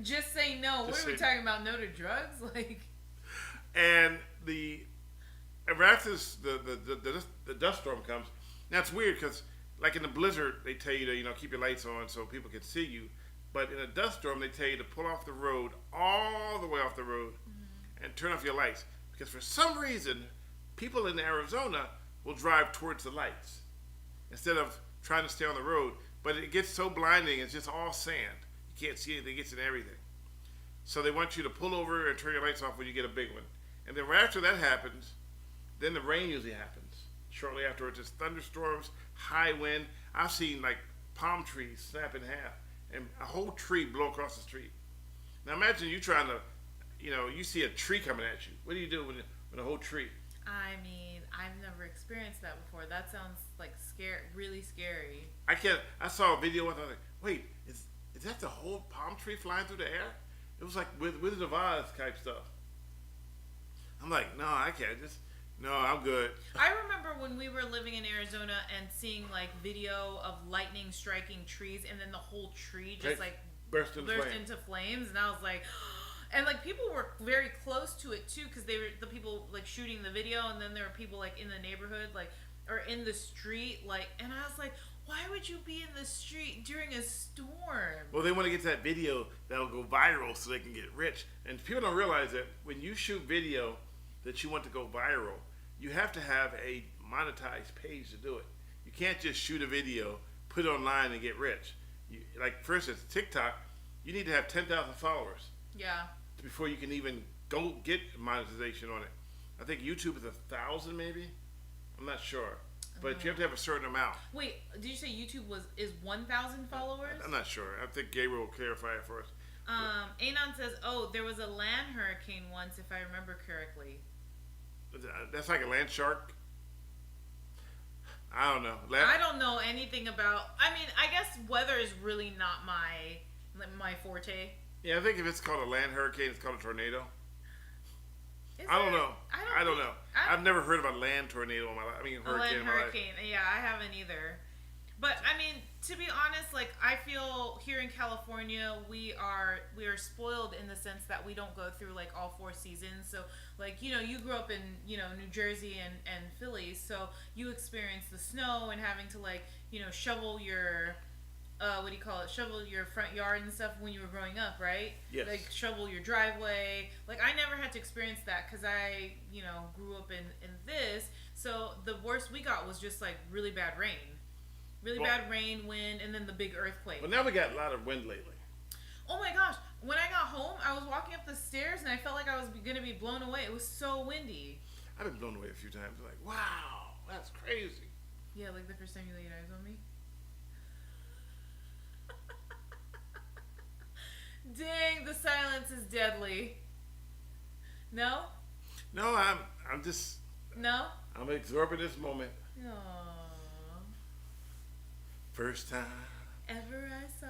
Just say no. What are we talking about? No to drugs? And after the dust storm comes. Now it's weird because, in the blizzard, they tell you to keep your lights on so people can see you. But in a dust storm, they tell you to pull off the road, all the way off the road, and turn off your lights. Because for some reason, people in Arizona will drive towards the lights instead of trying to stay on the road. But it gets so blinding, it's just all sand. You can't see anything, it gets in everything. So they want you to pull over and turn your lights off when you get a big one. And then right after that happens, then the rain usually happens. Shortly afterwards, it's thunderstorms, high wind. I've seen palm trees snap in half and a whole tree blow across the street. Now imagine you trying to, you see a tree coming at you. What do you do when a whole tree? I've never experienced that before. That sounds really scary. I saw a video once. I was like, wait, is that the whole palm tree flying through the air? It was like Wizard of Oz type stuff. I'm like, no, I can't. No, I'm good. I remember when we were living in Arizona and seeing video of lightning striking trees, and then the whole tree just burst into flames, and I was like, and people were very close to it too, because they were the people shooting the video, and then there were people in the neighborhood or in the street and I was like, why would you be in the street during a storm? Well, they want to get that video that'll go viral so they can get rich. And people don't realize that when you shoot video that you want to go viral, you have to have a monetized page to do it. You can't just shoot a video, put it online, and get rich. For instance, TikTok, you need to have 10,000 followers. Yeah. Before you can even go get monetization on it. I think YouTube is 1,000 maybe. I'm not sure. but you have to have a certain amount. Wait, did you say YouTube is 1,000 followers? I'm not sure. I think Gabriel will clarify it for us. Anon says, "Oh, there was a land hurricane once, if I remember correctly." That's like a land shark. I don't know. I don't know anything about. I mean, I guess weather is really not my forte. Yeah, I think if it's called a land hurricane, it's called a tornado. I don't know. I don't know. I've never heard of a land tornado in my life. I mean, hurricane in my life. Yeah, I haven't either. But I mean, to be honest, like I feel here in California, we are spoiled in the sense that we don't go through like all 4 seasons. So like, you know, you grew up in, you know, New Jersey and Philly, so you experience the snow and having to like, you know, shovel your shovel your front yard and stuff when you were growing up, right? Yes. Like shovel your driveway. Like I never had to experience that because I, you know, grew up in this. So the worst we got was just like really bad rain. Bad rain, wind, and then the big earthquake. Well, now we got a lot of wind lately. Oh my gosh. When I got home, I was walking up the stairs and I felt like I was going to be blown away. It was so windy. I've been blown away a few times. Like, wow, that's crazy. Yeah, like the first time you laid eyes on me. Dang, the silence is deadly. No? No, I'm just. No? I'm absorbing this moment. Aww. First time ever I saw.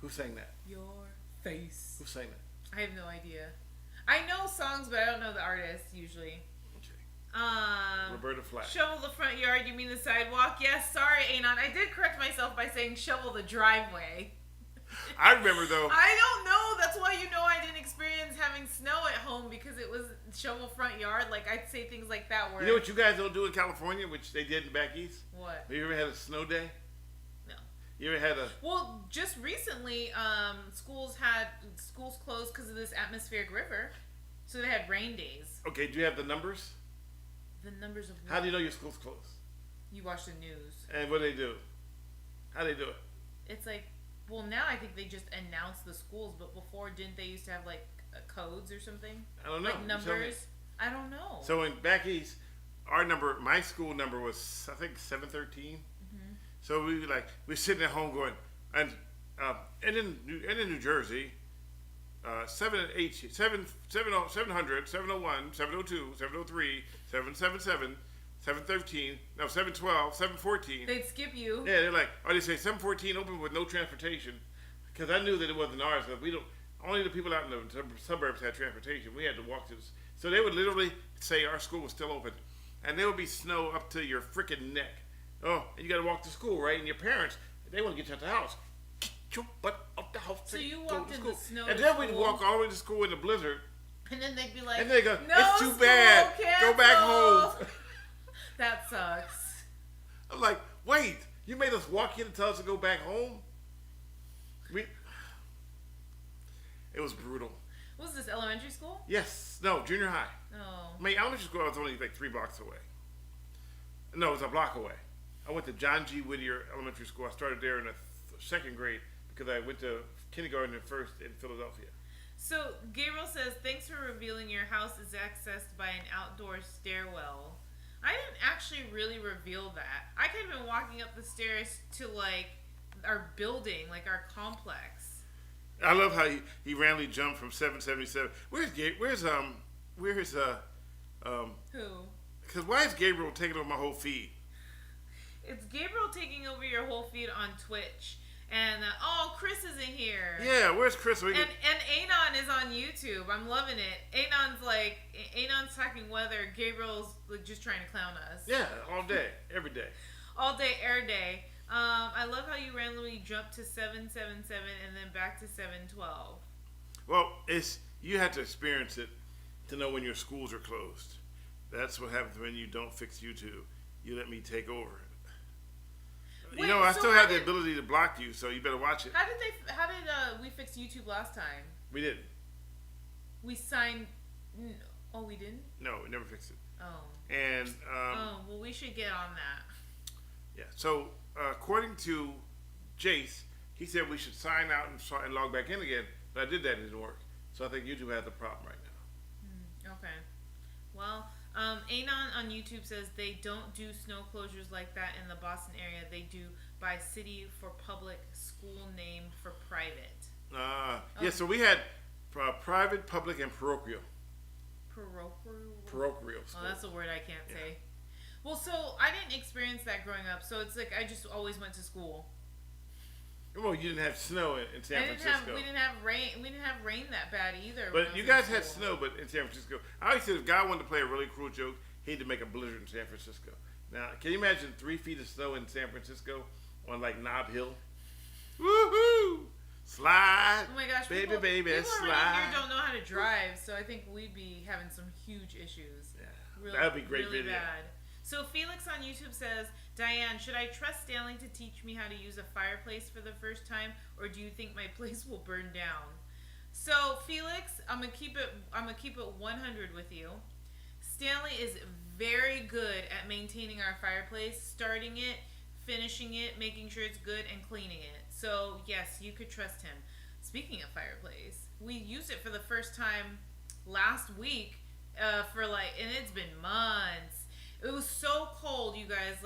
Who sang that? Your face. Who sang that? I have no idea. I know songs, but I don't know the artist usually. Okay. Roberta Flack. Shovel the front yard. You mean the sidewalk? Yes. Sorry, Anon. I did correct myself by saying shovel the driveway. I remember though. I don't know. That's why you know I didn't experience having snow at home because it was shovel front yard. Like I'd say things like that. Where you know what you guys don't do in California, which they did in back east? What? Have you ever had a snow day? No. You ever had a? Well, just recently, schools closed because of this atmospheric river, so they had rain days. Okay. Do you have the numbers? The numbers of what? How do you know your school's closed? You watch the news. And what do they do? How do they do it? It's like, well, now I think they just announce the schools, but before, didn't they used to have like codes or something? I don't know. Like numbers? I don't know. So in back east, my school number was I think 713. Mm-hmm. So we're sitting at home going, and in New Jersey, 700, 701, 702, 703, 777, 713, no 712, 714. They'd skip you. Yeah, they're like, they say 714 open with no transportation, because I knew that it wasn't ours. But we don't. Only the people out in the suburbs had transportation. We had to walk to this. So they would literally say our school was still open, and there would be snow up to your freaking neck. Oh, and you got to walk to school, right? And your parents, they want to get you out the house. Get your butt out the house. So you walked in the snow. And then we'd walk all the way to school in the blizzard. And then they'd be like, and they go, no, it's too bad. Cancel. Go back home. That sucks. I'm like, wait, you made us walk in and tell us to go back home? It was brutal. Was this elementary school? Yes. No, junior high. Oh. I mean, elementary school, I was only like 3 blocks away. No, it was a block away. I went to John G. Whittier Elementary School. I started there in the 2nd grade because I went to kindergarten and first in Philadelphia. So, Gabriel says, thanks for revealing your house is accessed by an outdoor stairwell. I didn't actually really reveal that. I could have been walking up the stairs to, like, our building, like our complex. I love how he randomly jumped from 777. Where's Who? Because why is Gabriel taking over my whole feed? It's Gabriel taking over your whole feed on Twitch. And, Chris isn't here. Yeah, where's Chris? And Anon is on YouTube. I'm loving it. Anon's talking weather. Gabriel's like just trying to clown us. Yeah, all day, every day. All day, air day. I love how you randomly jumped to 777 and then back to 712. Well, you have to experience it to know when your schools are closed. That's what happens when you don't fix YouTube. You let me take over. Wait, I still have the ability to block you, so you better watch it. How did we fix YouTube last time? We didn't. We signed. Oh, we didn't. No, we never fixed it. Oh. And well, we should get on that. Yeah. So according to Jace, he said we should sign out and log back in again, but I did that. It didn't work. So I think YouTube has a problem right now. Okay. Well, Anon on YouTube says they don't do snow closures like that in the Boston area. They do by city for public, school named for private. Yeah, so we had private, public, and parochial. Parochial school. Oh, that's a word I can't say. Well, so I didn't experience that growing up, so it's like I just always went to school. Well, you didn't have snow in San Francisco. We didn't have rain. We didn't have rain that bad either. But you guys had snow, but in San Francisco. I always said if God wanted to play a really cruel joke, he had to make a blizzard in San Francisco. Now, can you imagine 3 feet of snow in San Francisco on like Nob Hill? Woohoo! Slide. Oh my gosh, baby, people slide. around here don't know how to drive, so I think we'd be having some huge issues. Yeah, really, that'd be great really video. Bad. So Felix on YouTube says, Diane, should I trust Stanley to teach me how to use a fireplace for the first time, or do you think my place will burn down? So Felix, I'm gonna keep it 100 with you. Stanley is very good at maintaining our fireplace, starting it, finishing it, making sure it's good, and cleaning it. So yes, you could trust him. Speaking of fireplace, we used it for the first time last week and it's been months. It was so cold, you guys.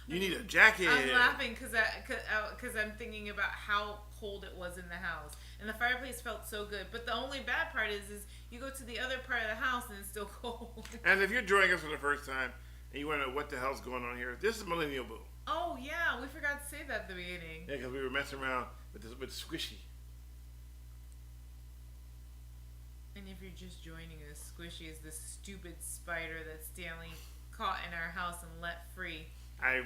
You need a jacket. I'm laughing because I'm thinking about how cold it was in the house, and the fireplace felt so good. But the only bad part is you go to the other part of the house and it's still cold. And if you're joining us for the first time and you want to know what the hell's going on here, this is Millennial Boo. Oh yeah, we forgot to say that at the beginning. Yeah, because we were messing around with Squishy. And if you're just joining us, Squishy is this stupid spider that Stanley caught in our house and let free. I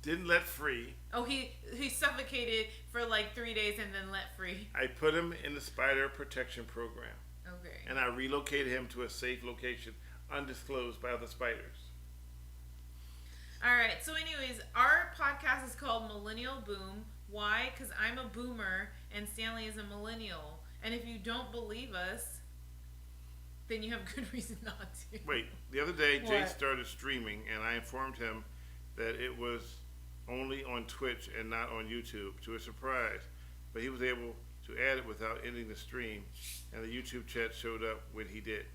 didn't let free. Oh, he suffocated for like 3 days and then let free. I put him in the spider protection program. Okay. And I relocated him to a safe location, undisclosed by other spiders. All right. So, anyways, our podcast is called Millennial Boom. Why? Because I'm a boomer and Stanley is a millennial. And if you don't believe us, then you have good reason not to. Wait, the other day, Jay What? started streaming, and I informed him that it was only on Twitch and not on YouTube, to his surprise. But he was able to add it without ending the stream, and the YouTube chat showed up when he did.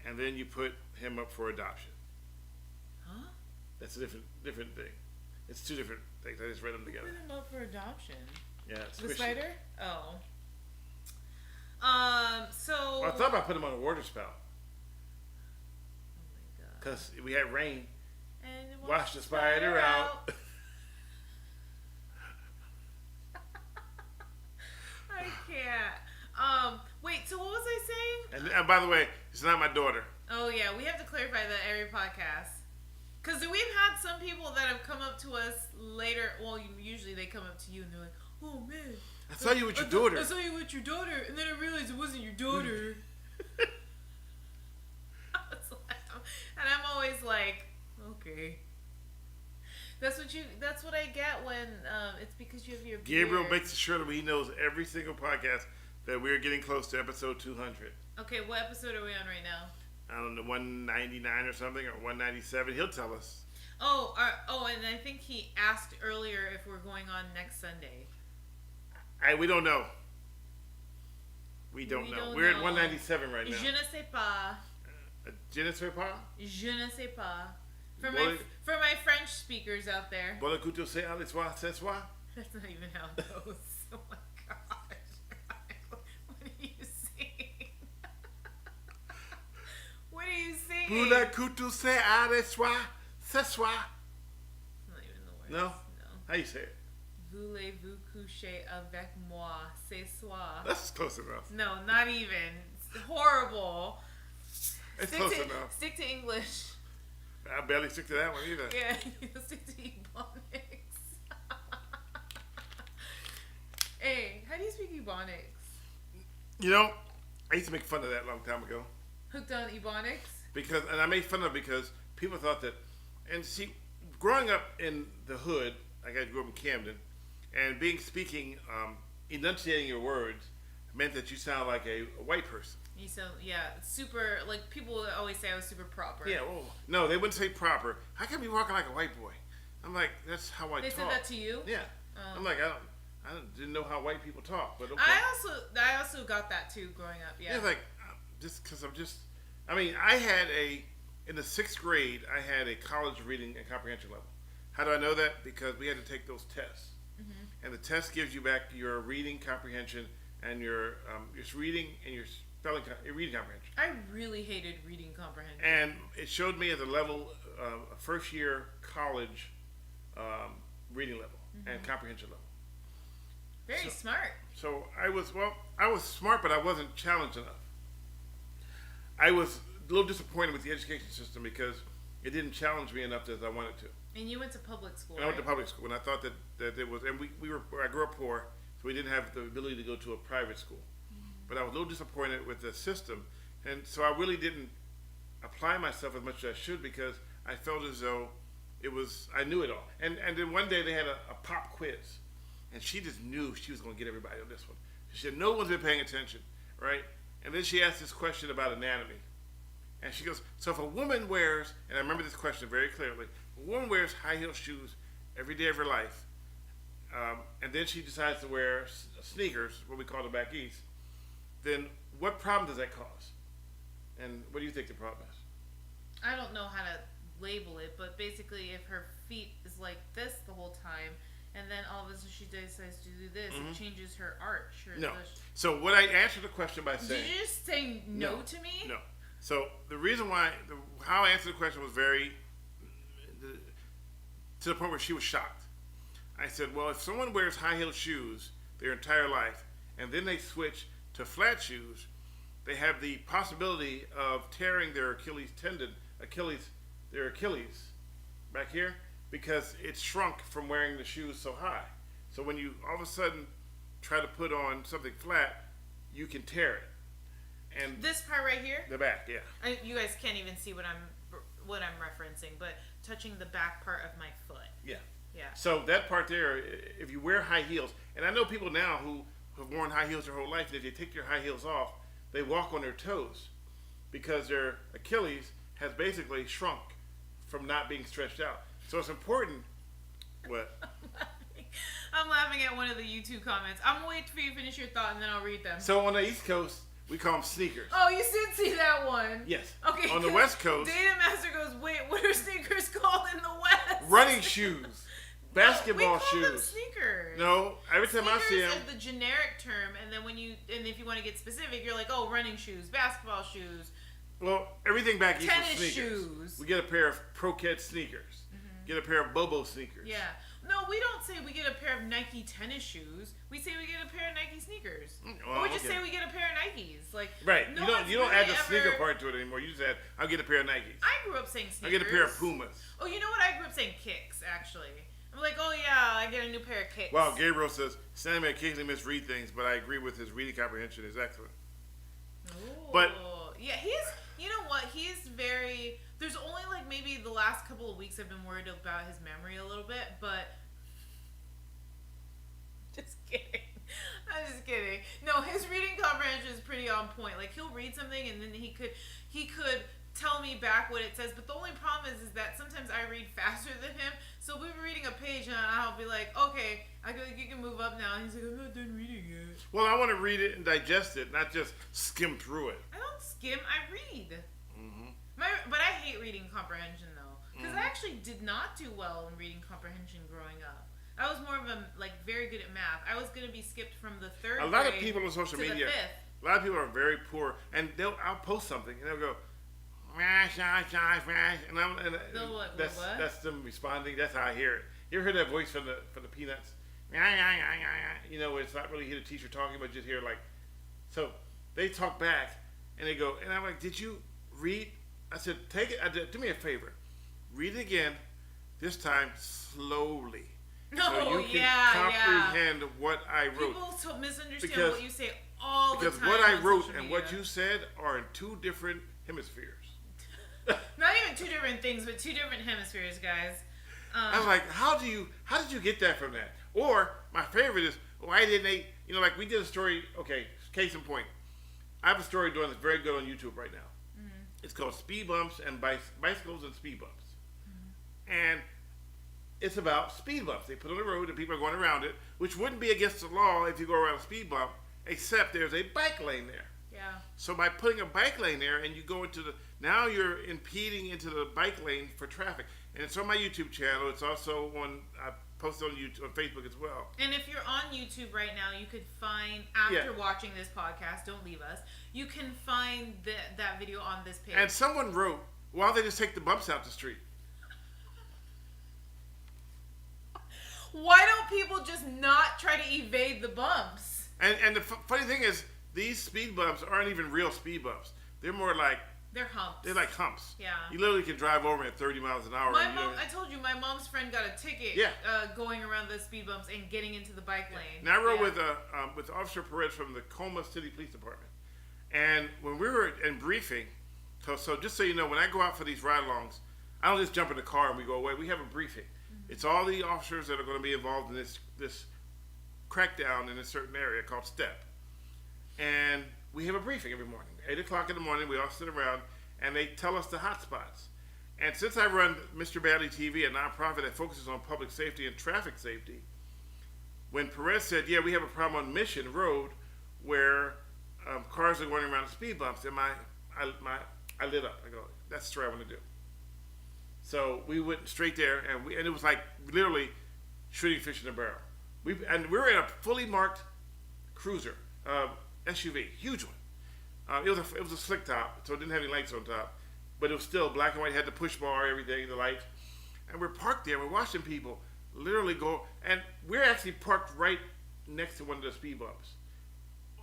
And then you put him up for adoption. Huh? That's a different thing. It's 2 different things. I just read them together. Put him up for adoption. Yeah, it's The Squishy. spider? Oh. So. Well, I thought about putting him on a water spout. Oh my god. Because we had rain. And Wash the spider out. I can't. Wait, so what was I saying? And by the way, it's not my daughter. Oh yeah, we have to clarify that every podcast. Because we've had some people that have come up to us later. Well, usually they come up to you and they're like, "Oh man, I saw you with your daughter." I saw you with your daughter, and then I realized it wasn't your daughter." And I'm always like, "Okay." That's what I get when it's because you have your beard. Gabriel makes sure that he knows every single podcast that we're getting close to episode 200. Okay, what episode are we on right now? I don't know, 199 or something, or 197. He'll tell us. And I think he asked earlier if we're going on next Sunday. We don't know. We don't know. We're at 197 right now. Je ne sais pas. Je ne sais pas? Je ne sais pas. For my French speakers out there. Bon écoute, c'est à l'histoire, c'est soir? That's not even how it goes. Oh my gosh. What are you saying? What are you saying? Pour l'écoute, c'est à l'histoire, c'est soir. Not even the words. No? No. How you say it? Voulez-vous coucher avec moi ce soir? That's close enough. No, not even. It's horrible. It's close enough. Stick to English. I barely stick to that one either. Yeah, you stick to Ebonics. Hey, how do you speak Ebonics? You know, I used to make fun of that a long time ago. Hooked on Ebonics? And I made fun of it because people thought that, and see, growing up in the hood, like I grew up in Camden, and enunciating your words meant that you sound like a white person. You sound, super, like, people always say I was super proper. Yeah, well, no, they wouldn't say proper. How come you walking like a white boy? I'm like, that's how I talk. They said that to you? Yeah. I'm like, I didn't know how white people talk, but okay. I also got that too growing up, yeah. It's like, just because I mean, in the 6th grade, I had a college reading and comprehension level. How do I know that? Because we had to take those tests. Mm-hmm. And the test gives you back your reading comprehension and your reading and your reading comprehension. I really hated reading comprehension. And it showed me at the level, first year college reading level and comprehension level. Very smart. So I was smart, but I wasn't challenged enough. I was a little disappointed with the education system because it didn't challenge me enough as I wanted to. And you went to public school. And I went to public school, and I thought that it was, and I grew up poor, so we didn't have the ability to go to a private school. Mm-hmm. But I was a little disappointed with the system, and so I really didn't apply myself as much as I should because I felt as though I knew it all. And then one day they had a pop quiz, and she just knew she was going to get everybody on this one. She said, no one's been paying attention, right? And then she asked this question about anatomy. And she goes, so if a woman wears, and I remember this question very clearly, a woman wears high heel shoes every day of her life, and then she decides to wear sneakers, what we call them back east, then what problem does that cause? And what do you think the problem is? I don't know how to label it, but basically if her feet is like this the whole time, and then all of a sudden she decides to do this, it changes her arch. No. So what I answered the question by saying... Did you just say no to me? No. So the reason how I answered the question was very... to the point where she was shocked. I said, well, if someone wears high-heeled shoes their entire life, and then they switch to flat shoes, they have the possibility of tearing their Achilles back here, because it's shrunk from wearing the shoes so high. So when you all of a sudden try to put on something flat, you can tear it. And this part right here, the back, yeah. You guys can't even see what I'm referencing, but touching the back part of my foot. Yeah. Yeah. So that part there, if you wear high heels, and I know people now who have worn high heels their whole life, and if they take their high heels off, they walk on their toes because their Achilles has basically shrunk from not being stretched out. So it's important. What? I'm laughing at one of the YouTube comments. I'm gonna wait for you to finish your thought and then I'll read them. So on the East Coast, we call them sneakers. Oh, you did see that one. Yes. Okay. On the West Coast, Data Master goes, wait, what are sneakers called in the West? Running shoes. Basketball shoes. We call them sneakers. No, every time I see them. Sneakers is the generic term, and then if you want to get specific, you're like, oh, running shoes, basketball shoes. Well, everything back east tennis is sneakers. Shoes. We get a pair of Pro-Ked sneakers. Mm-hmm. Get a pair of Bobo sneakers. Yeah. No, we don't say we get a pair of Nike tennis shoes. We say we get a pair of Nike sneakers. Well, or we just say we get a pair of Nikes. Like, right. No you don't add the sneaker part to it anymore. You just add, I'll get a pair of Nikes. I grew up saying sneakers. I'll get a pair of Pumas. Oh, you know what? I grew up saying kicks, actually. I'm like, oh yeah, I get a new pair of kicks. Well, Gabriel says, Sammy occasionally misread things, but I agree with his reading comprehension is excellent. Ooh. But yeah, you know what? He's very, there's only like maybe the last couple of weeks I've been worried about his memory a little bit, but just kidding. I'm just kidding. No, his reading comprehension is pretty on point. Like, he'll read something and then he could tell me back what it says, but the only problem is that sometimes I read faster than him. So we were reading a page and I'll be like, okay, you can move up now. And he's like, I'm not done reading it. Well, I want to read it and digest it, not just skim through it. I don't skim, I read. Mm-hmm. But I hate reading comprehension though, because I actually did not do well in reading comprehension growing up. I was more of very good at math. I was going to be skipped from the third grade. A lot of people on social media, a lot of people are very poor, and I'll post something and they'll go, and that's them responding. That's how I hear it. You ever heard that voice from the Peanuts? You know, it's not really hear the teacher talking, but just hear like. So they talk back, and they go, and I'm like, did you read? I said, take it. Do me a favor, read it again. This time slowly, so you can comprehend what I wrote. People misunderstand what you say all the time. Because what I wrote and what you said are in two different hemispheres. Not even two different things, but two different hemispheres, guys. I was like, how did you get that from that? Or my favorite is, why didn't they? You know, like we did a story. Okay, case in point, I have a story doing that's very good on YouTube right now. Mm-hmm. It's called Speed Bumps and Bicycles and Speed Bumps, and it's about speed bumps. They put on the road and people are going around it, which wouldn't be against the law if you go around a speed bump, except there's a bike lane there. Yeah. So by putting a bike lane there, and you go into now you're impeding into the bike lane for traffic. And it's on my YouTube channel. It's also on, I post on YouTube, on Facebook as well. And if you're on YouTube right now, you could find, after watching this podcast, don't leave us, you can find that video on this page. And someone wrote, why don't they just take the bumps out the street? Why don't people just not try to evade the bumps? And the funny thing is, these speed bumps aren't even real speed bumps. They're more like... They're humps. They're like humps. Yeah. You literally can drive over at 30 miles an hour. I told you, my mom's friend got a ticket going around the speed bumps and getting into the bike lane. Now I rode with Officer Perez from the Coma City Police Department. And when we were in briefing, so just so you know, when I go out for these ride-alongs, I don't just jump in the car and we go away. We have a briefing. Mm-hmm. It's all the officers that are going to be involved in this crackdown in a certain area called STEP. And we have a briefing every morning. 8 o'clock in the morning, we all sit around, and they tell us the hot spots. And since I run Mr. Badley TV, a nonprofit that focuses on public safety and traffic safety, when Perez said, yeah, we have a problem on Mission Road where cars are going around the speed bumps, and I lit up. I go, that's the story I want to do. So we went straight there, and it was like literally shooting fish in a barrel. We were in a fully marked cruiser, SUV, huge one. It was a slick top, so it didn't have any lights on top, but it was still black and white. Had the push bar, everything, the lights, and we're parked there. We're watching people literally and we're actually parked right next to one of the speed bumps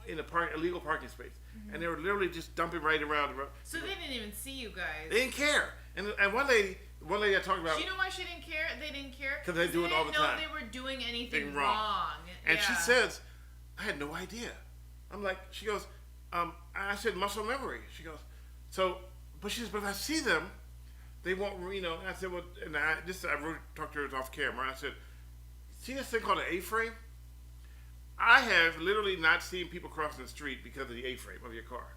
in a illegal parking space, and they were literally just dumping right around the road. So they didn't even see you guys. They didn't care. And one lady I talked about. Do you know why she didn't care? They didn't care because they do it all the time. They didn't know they were doing anything wrong. And she says, I had no idea. I'm like, she goes. I said muscle memory. She goes, but she says, but if I see them, they won't, And I said, well, and I talked to her off camera. I said, see this thing called an A-frame? I have literally not seen people crossing the street because of the A-frame of your car.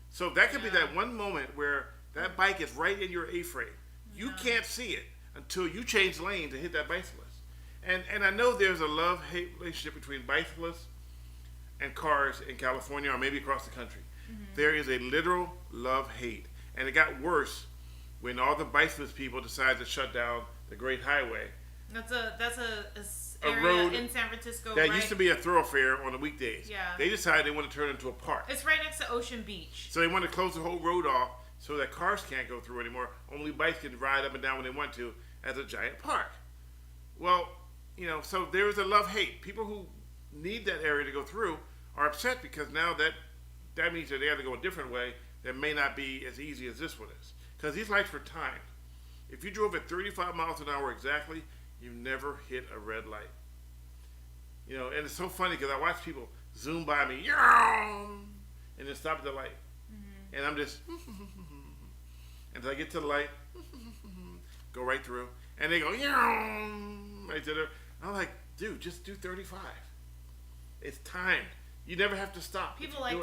So that could be that one moment where that bike is right in your A-frame. You can't see it until you change lane to hit that bicyclist. And I know there's a love-hate relationship between bicyclists and cars in California or maybe across the country. Mm-hmm. There is a literal love-hate. And it got worse when all the bicyclist people decided to shut down the Great Highway. That's a area road in San Francisco that used to be a thoroughfare on the weekdays. Yeah. They decided they want to turn it into a park. It's right next to Ocean Beach. So they want to close the whole road off so that cars can't go through anymore. Only bikes can ride up and down when they want to as a giant park. Well, so there is a love-hate. People who need that area to go through are upset because now that means that they have to go a different way that may not be as easy as this one is. Because these lights were timed. If you drove at 35 miles an hour exactly, you never hit a red light. And it's so funny because I watch people zoom by me, and then stop at the light. Mm-hmm. And I'm just, until I get to the light, go right through. And they go, right to there. I'm like, dude, just do 35. It's timed. You never have to stop. People like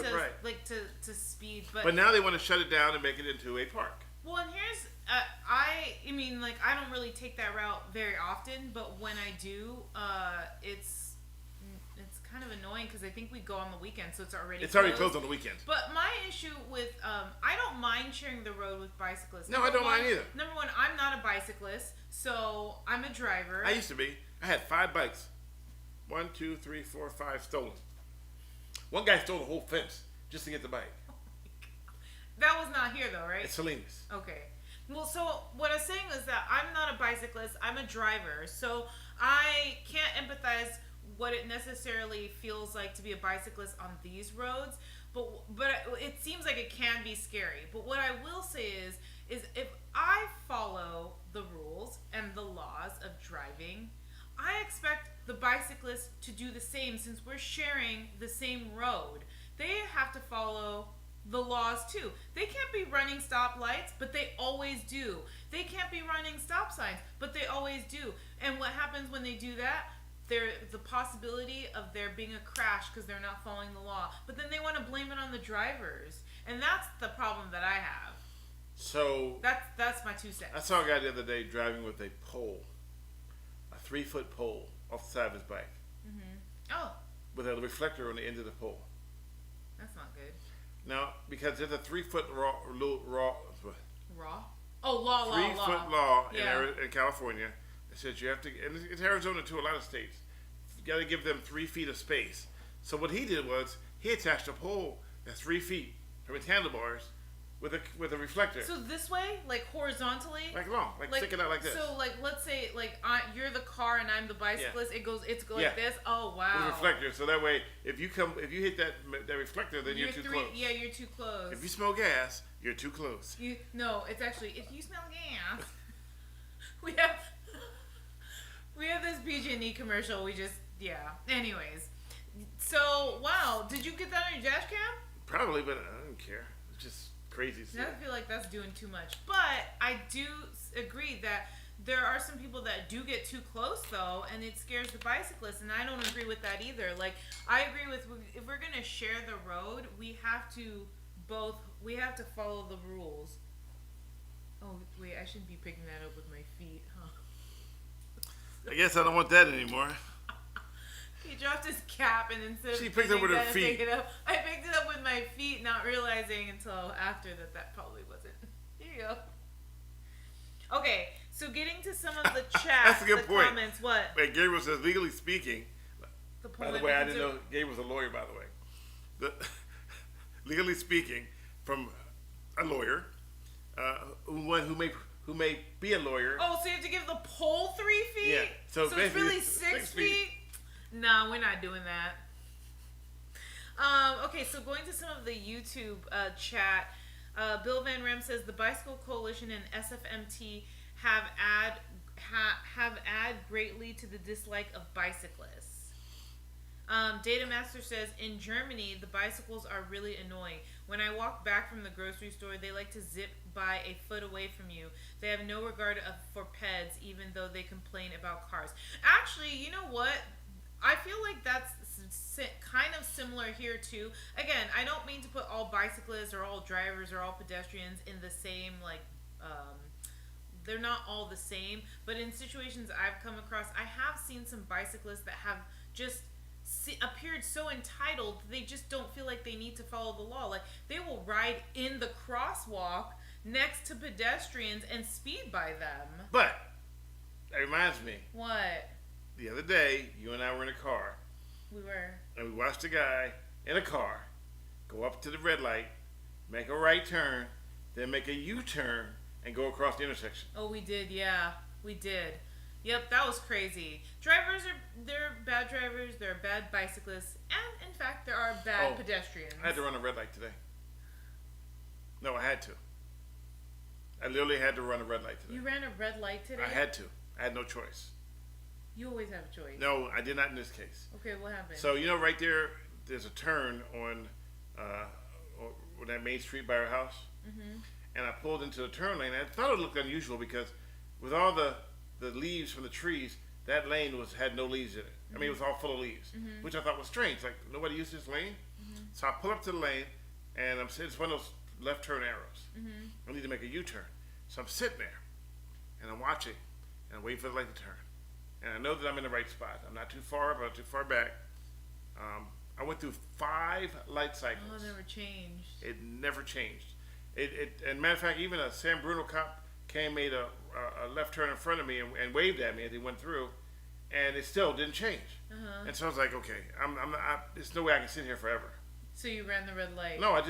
to speed, but now they want to shut it down and make it into a park. Well, and here's I don't really take that route very often, but when I do, it's kind of annoying because I think we go on the weekend, so it's already closed on the weekends. But my issue with I don't mind sharing the road with bicyclists. No, I don't mind either. Number one, I'm not a bicyclist, so I'm a driver. I used to be. I had 5 bikes. 1, 2, 3, 4, 5 stolen. One guy stole the whole fence just to get the bike. Oh my God. That was not here though, right? It's Salinas. Okay. Well, so what I was saying is that I'm not a bicyclist. I'm a driver. So I can't empathize what it necessarily feels like to be a bicyclist on these roads. But it seems like it can be scary. But what I will say is if I follow the rules and the laws of driving, I expect the bicyclists to do the same since we're sharing the same road. They have to follow the laws too. They can't be running stoplights, but they always do. They can't be running stop signs, but they always do. And what happens when they do that? There's the possibility of there being a crash because they're not following the law. But then they want to blame it on the drivers. And that's the problem that I have. So that's my 2 cents. I saw a guy the other day driving with a pole. A 3-foot pole off the side of his bike. Mm-hmm. Oh. With a reflector on the end of the pole. That's not good. Now, because there's a 3-foot Raw? Oh, law. 3-foot law Yeah. in California. It says you have to, and it's Arizona too, a lot of states. You got to give them 3 feet of space. So what he did was he attached a pole that's 3 feet from his handlebars with a reflector. So this way, like horizontally, Like long, like stick it out like this. So like, let's say like you're the car and I'm the bicyclist. Yeah. It's like Yeah. this. Oh wow. With a reflector, so that way if you hit that reflector, then you're too close. Yeah, you're too close. If you smell gas, you're too close. No, it's actually if you smell gas. we have this PG&E commercial. Anyways, so wow, did you get that on your dash cam? Probably, but I don't care. It's just crazy. I feel like that's doing too much. But I do agree that there are some people that do get too close, though, and it scares the bicyclists, and I don't agree with that either. Like, I agree with if we're going to share the road, we have to follow the rules. Oh, wait, I shouldn't be picking that up with my feet, huh? I guess I don't want that anymore. He dropped his cap, and instead she of picked it up with her feet. I picked it up with my feet, not realizing until after that probably wasn't. Here you go. Okay, so getting to some of the chat, that's a good point. Comments. What? Wait, Gabriel says, legally speaking. By the way, I didn't know Gabriel was a lawyer. By the way, legally speaking, from a lawyer, who may be a lawyer. Oh, so you have to give the pole 3 feet? Yeah. So it's really 6 feet. No, we're not doing that. Okay, so going to some of the YouTube chat, Bill Van Ram says the Bicycle Coalition and SFMT have add greatly to the dislike of bicyclists. Data Master says in Germany the bicycles are really annoying. When I walk back from the grocery store, they like to zip by a foot away from you. They have no regard for peds, even though they complain about cars. Actually, you know what? I feel like that's kind of similar here too. Again, I don't mean to put all bicyclists or all drivers or all pedestrians in the same, they're not all the same, but in situations I've come across, I have seen some bicyclists that have just appeared so entitled they just don't feel like they need to follow the law. Like, they will ride in the crosswalk next to pedestrians and speed by them. But that reminds me. What? The other day, you and I were in a car. We were. And we watched a guy in a car go up to the red light, make a right turn, then make a U-turn, and go across the intersection. Oh, we did, yeah. We did. Yep, that was crazy. They're bad drivers, they're bad bicyclists, and in fact, there are bad pedestrians. I had to run a red light today. No, I had to. I literally had to run a red light today. You ran a red light today? I had to. I had no choice. You always have a choice. No, I did not in this case. Okay, what happened? So, right there's a turn on that main street by our house. Mm-hmm. And I pulled into the turn lane. I thought it looked unusual because with all the leaves from the trees, that lane had no leaves in it. Mm-hmm. I mean, it was all full of leaves, mm-hmm. which I thought was strange. Like, nobody used this lane. Mm-hmm. So I pull up to the lane, and it's one of those left turn arrows. Mm-hmm. I need to make a U-turn. So I'm sitting there, and I'm watching, and I'm waiting for the light to turn. And I know that I'm in the right spot. I'm not too far up, I'm not too far back. I went through 5 light cycles. Oh, it never changed. It never changed. And matter of fact, even a San Bruno cop made a left turn in front of me and waved at me as he went through, and it still didn't change. Uh-huh. And so I was like, okay, there's no way I can sit here forever. So you ran the red light? No, I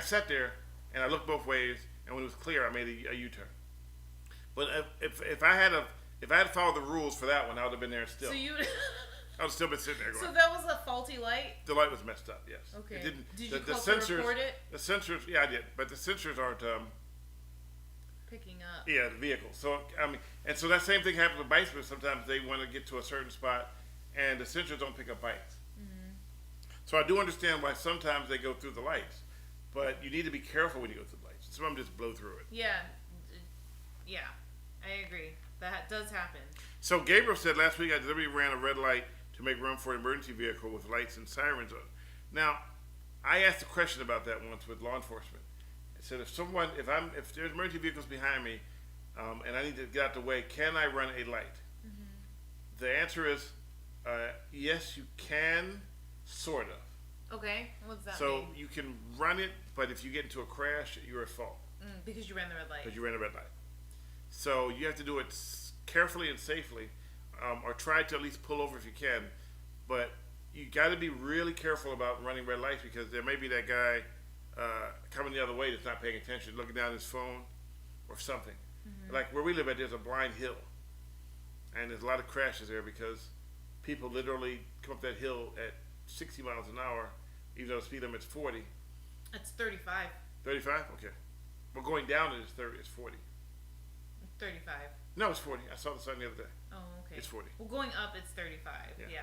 sat there and I looked both ways, and when it was clear, I made a U-turn. But if I had followed the rules for that one, I would have been there still. So I would have still been sitting there going. So that was a faulty light? The light was messed up, yes. Okay. It didn't, did you call to report it? The sensors, yeah, I did. But the sensors aren't picking up. Yeah, the vehicle. So, and so that same thing happens with bicyclists. Sometimes they want to get to a certain spot, and the sensors don't pick up bikes. Mm-hmm. So I do understand why sometimes they go through the lights, but you need to be careful when you go through the lights. Some of them just blow through it. Yeah. Yeah, I agree. That does happen. So Gabriel said last week I deliberately ran a red light to make room for an emergency vehicle with lights and sirens on. Now, I asked a question about that once with law enforcement. I said, if there's emergency vehicles behind me, and I need to get out the way, can I run a light? Mm-hmm. The answer is, yes, you can, sort of. Okay, what's that So mean? you can run it, but if you get into a crash, you're at fault. Because you ran the red light. Because you ran a red light. So you have to do it carefully and safely, or try to at least pull over if you can. But you got to be really careful about running red lights because there may be that guy coming the other way that's not paying attention, looking down his phone or something. Like where we live at, there's a blind hill, and there's a lot of crashes there because people literally come up that hill at 60 miles an hour, even though the speed limit's 40. It's 35. 35? Okay. Well, going down it's 30. It's 40. 35. No, it's 40. I saw the sign the other day. Oh, okay. It's 40. Well, going up, it's 35. Yeah.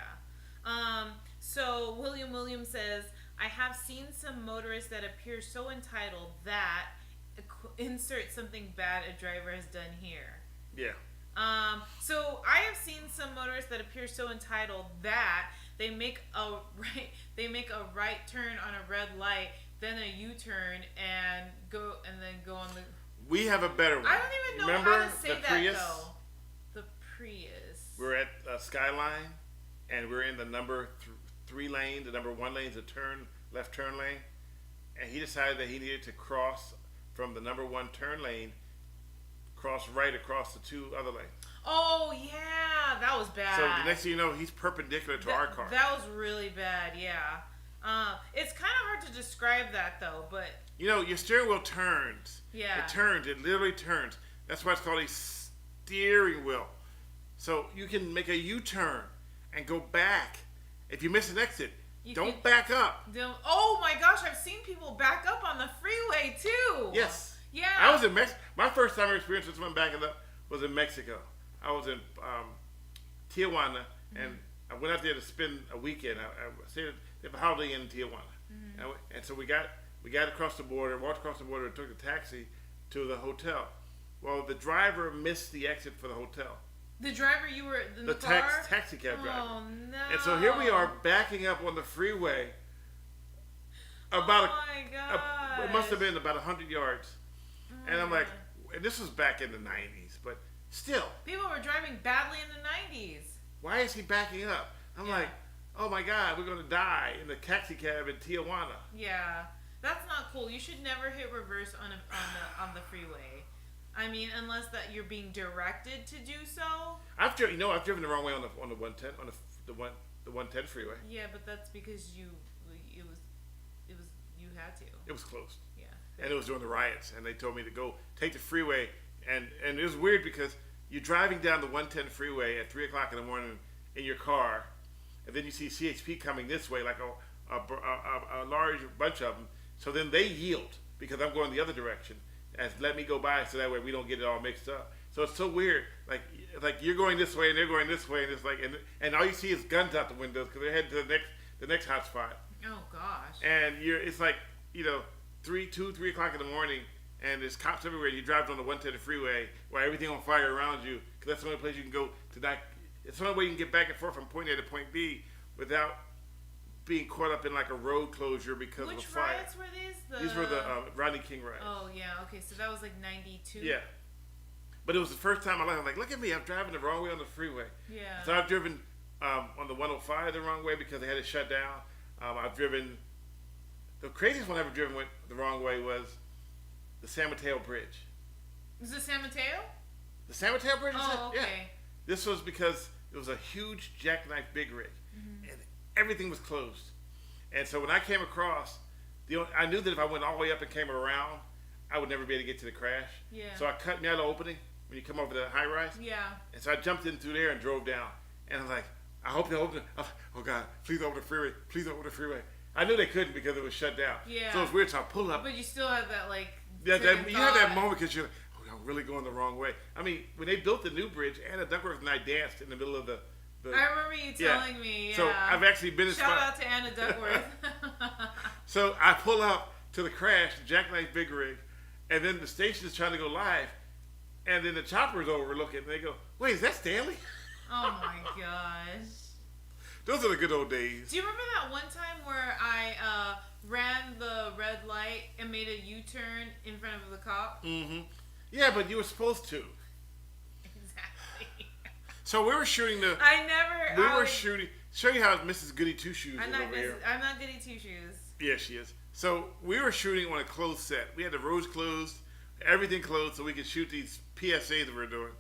So William says, I have seen some motorists that appear so entitled that insert something bad a driver has done here. Yeah. So I have seen some motorists that appear so entitled that they make a right turn on a red light, then a U-turn and then go on the. We have a better one. I don't even know Remember how to say the that Prius? though. The Prius. We're at Skyline, and we're in the number 3 lane. The number 1 lane is a left turn lane, and he decided that he needed to cross from the number 1 turn lane, cross right across the 2 other lanes. Oh yeah, that was bad. So the next thing you know, he's perpendicular to our car. That was really bad. Yeah. It's kind of hard to describe that though, but You know, your steering wheel turns. Yeah. It turns. It literally turns. That's why it's called a steering wheel. So you can make a U-turn and go back. If you miss an exit, don't back up. Oh my gosh, I've seen people back up on the freeway too. Yes. Yeah. I was in Mexico. My first time experience with someone backing up was in Mexico. I was in Tijuana, and I went out there to spend a weekend. I stayed at a holiday in Tijuana, and so we got across the border, walked across the border, and took a taxi to the hotel. Well, the driver missed the exit for the hotel. The driver, you were in the car? Taxi cab driver. Oh no! And so here we are backing up on the freeway. About oh my god! it must have been about 100 yards, and I'm like, and this was back in the 90s, but still, people were driving badly in the 90s. Why is he backing up? I'm like, oh my god, we're gonna die in the taxi cab in Tijuana. Yeah, that's not cool. You should never hit reverse on the freeway. I mean, unless that you're being directed to do so. I've driven the wrong way on the 110 on the 110 freeway. Yeah, but that's because you had to. It was closed. Yeah. And it was during the riots, and they told me to go take the freeway, and it was weird because you're driving down the 110 freeway at 3:00 in the morning in your car, and then you see CHP coming this way like a large bunch of them. So then they yield because I'm going the other direction. As let me go by so that way we don't get it all mixed up. So it's so weird. Like you're going this way and they're going this way, and it's like and all you see is guns out the windows because they're heading to the next hot spot. Oh gosh. And it's like 3:00 in the morning, and there's cops everywhere. You drive on the 110 freeway while everything on fire around you because that's the only place you can go to that. It's the only way you can get back and forth from point A to point B without being caught up in like a road closure because of a fire. Which riots were these? These were the Rodney King riots. Oh yeah, okay, so that was like 92. Yeah, but it was the first time in my life. I'm like, look at me, I'm driving the wrong way on the freeway. Yeah. So I've driven on the 105 the wrong way because they had it shut down. I've driven. The craziest one I ever driven went the wrong way was the San Mateo Bridge. Is it San Mateo? The San Mateo Bridge? Oh, okay. Yeah. This was because it was a huge jackknife big rig, and everything was closed. And so when I came across, I knew that if I went all the way up and came around, I would never be able to get to the crash. Yeah. So I cut near the opening when you come over the high rise. Yeah. And so I jumped in through there and drove down. And I was like, I hope they open it. Oh God, please open the freeway. Please open the freeway. I knew they couldn't because it was shut down. Yeah. So it was weird. So I pulled up. But you still have that like. You have that moment because you're like, oh, I'm really going the wrong way. I mean, when they built the new bridge, Anna Duckworth and I danced in the middle of the I remember you telling me. Yeah. So I've actually been in Shout out to Anna Duckworth. So I pull up to the crash, jackknife big rig, and then the station is trying to go live, and then the chopper's overlooking, and they go, "Wait, is that Stanley?" Oh my gosh. Those are the good old days. Do you remember that one time where I ran the red light and made a U-turn in front of the cop? Mm-hmm. Yeah, but you were supposed to. Exactly. So we were shooting the. I never. We were shooting. show you how Mrs. Goody Two Shoes I'm is not over here. I'm not goody two shoes. Yeah, she is. So we were shooting on a closed set. We had the roads closed, everything closed, so we could shoot these PSAs that we're doing.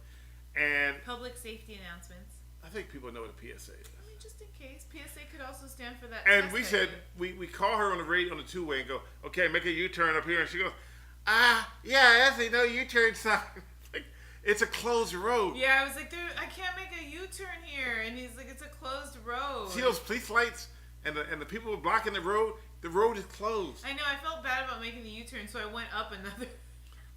And Public safety announcements. I think people know what a PSA is. I mean, just in case. PSA could also stand for that. And test we I said, did. we call her on the radio on the two-way and go, okay, make a U-turn up here. And she goes, yeah, that's a no U-turn sign. Like, it's a closed road. Yeah, I was like, dude, I can't make a U-turn here. And he's like, it's a closed road. See those police lights and the people blocking the road? The road is closed. I know, I felt bad about making the U-turn, so I went up another.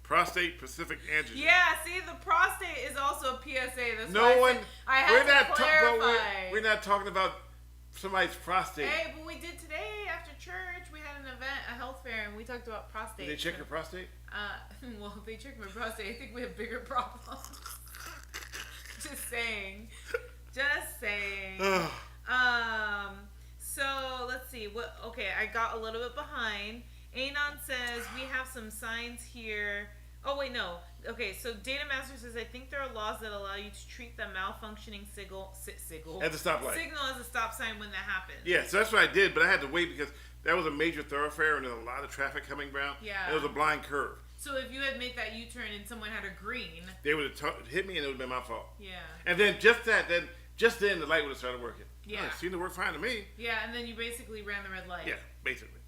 Prostate Pacific Androgen. Yeah, see, the prostate is also a PSA. That's No why one. I had to clarify. We're not talking about somebody's prostate. Hey, but we did today after church. We had an event, a health fair, and we talked about prostate. Did they check your prostate? Well, if they checked my prostate, I think we have bigger problems. Just saying. Just saying. So let's see. Okay, I got a little bit behind. Anon says we have some signs here. Oh wait, no. Okay, so Data Master says I think there are laws that allow you to treat the malfunctioning signal At the stoplight. signal as a stop sign when that happens. Yeah, so that's what I did, but I had to wait because that was a major thoroughfare and there was a lot of traffic coming around. Yeah. And it was a blind curve. So if you had made that U-turn and someone had a green. They would have hit me and it would have been my fault. Yeah. And then just then the light would have started working. Yeah. Oh, it seemed to work fine to me. Yeah, and then you basically ran the red light. Yeah, basically.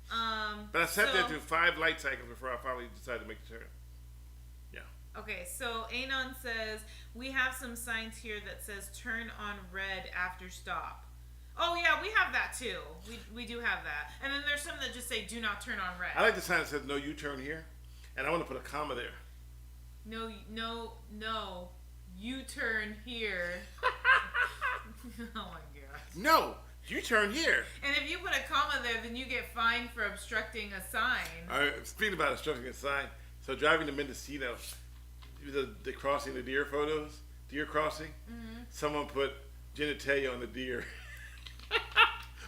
But I sat there through 5 light cycles before I finally decided to make the turn. Yeah. Okay, so Anon says we have some signs here that says turn on red after stop. Oh yeah, we have that too. We do have that. And then there's some that just say do not turn on red. I like the sign that says no U-turn here, and I want to put a comma there. No, U-turn here. Oh my god. No, U-turn here. And if you put a comma there, then you get fined for obstructing a sign. All right, speaking about obstructing a sign, so driving to Mendocino, the crossing the deer photos, deer crossing, someone put genitalia on the deer.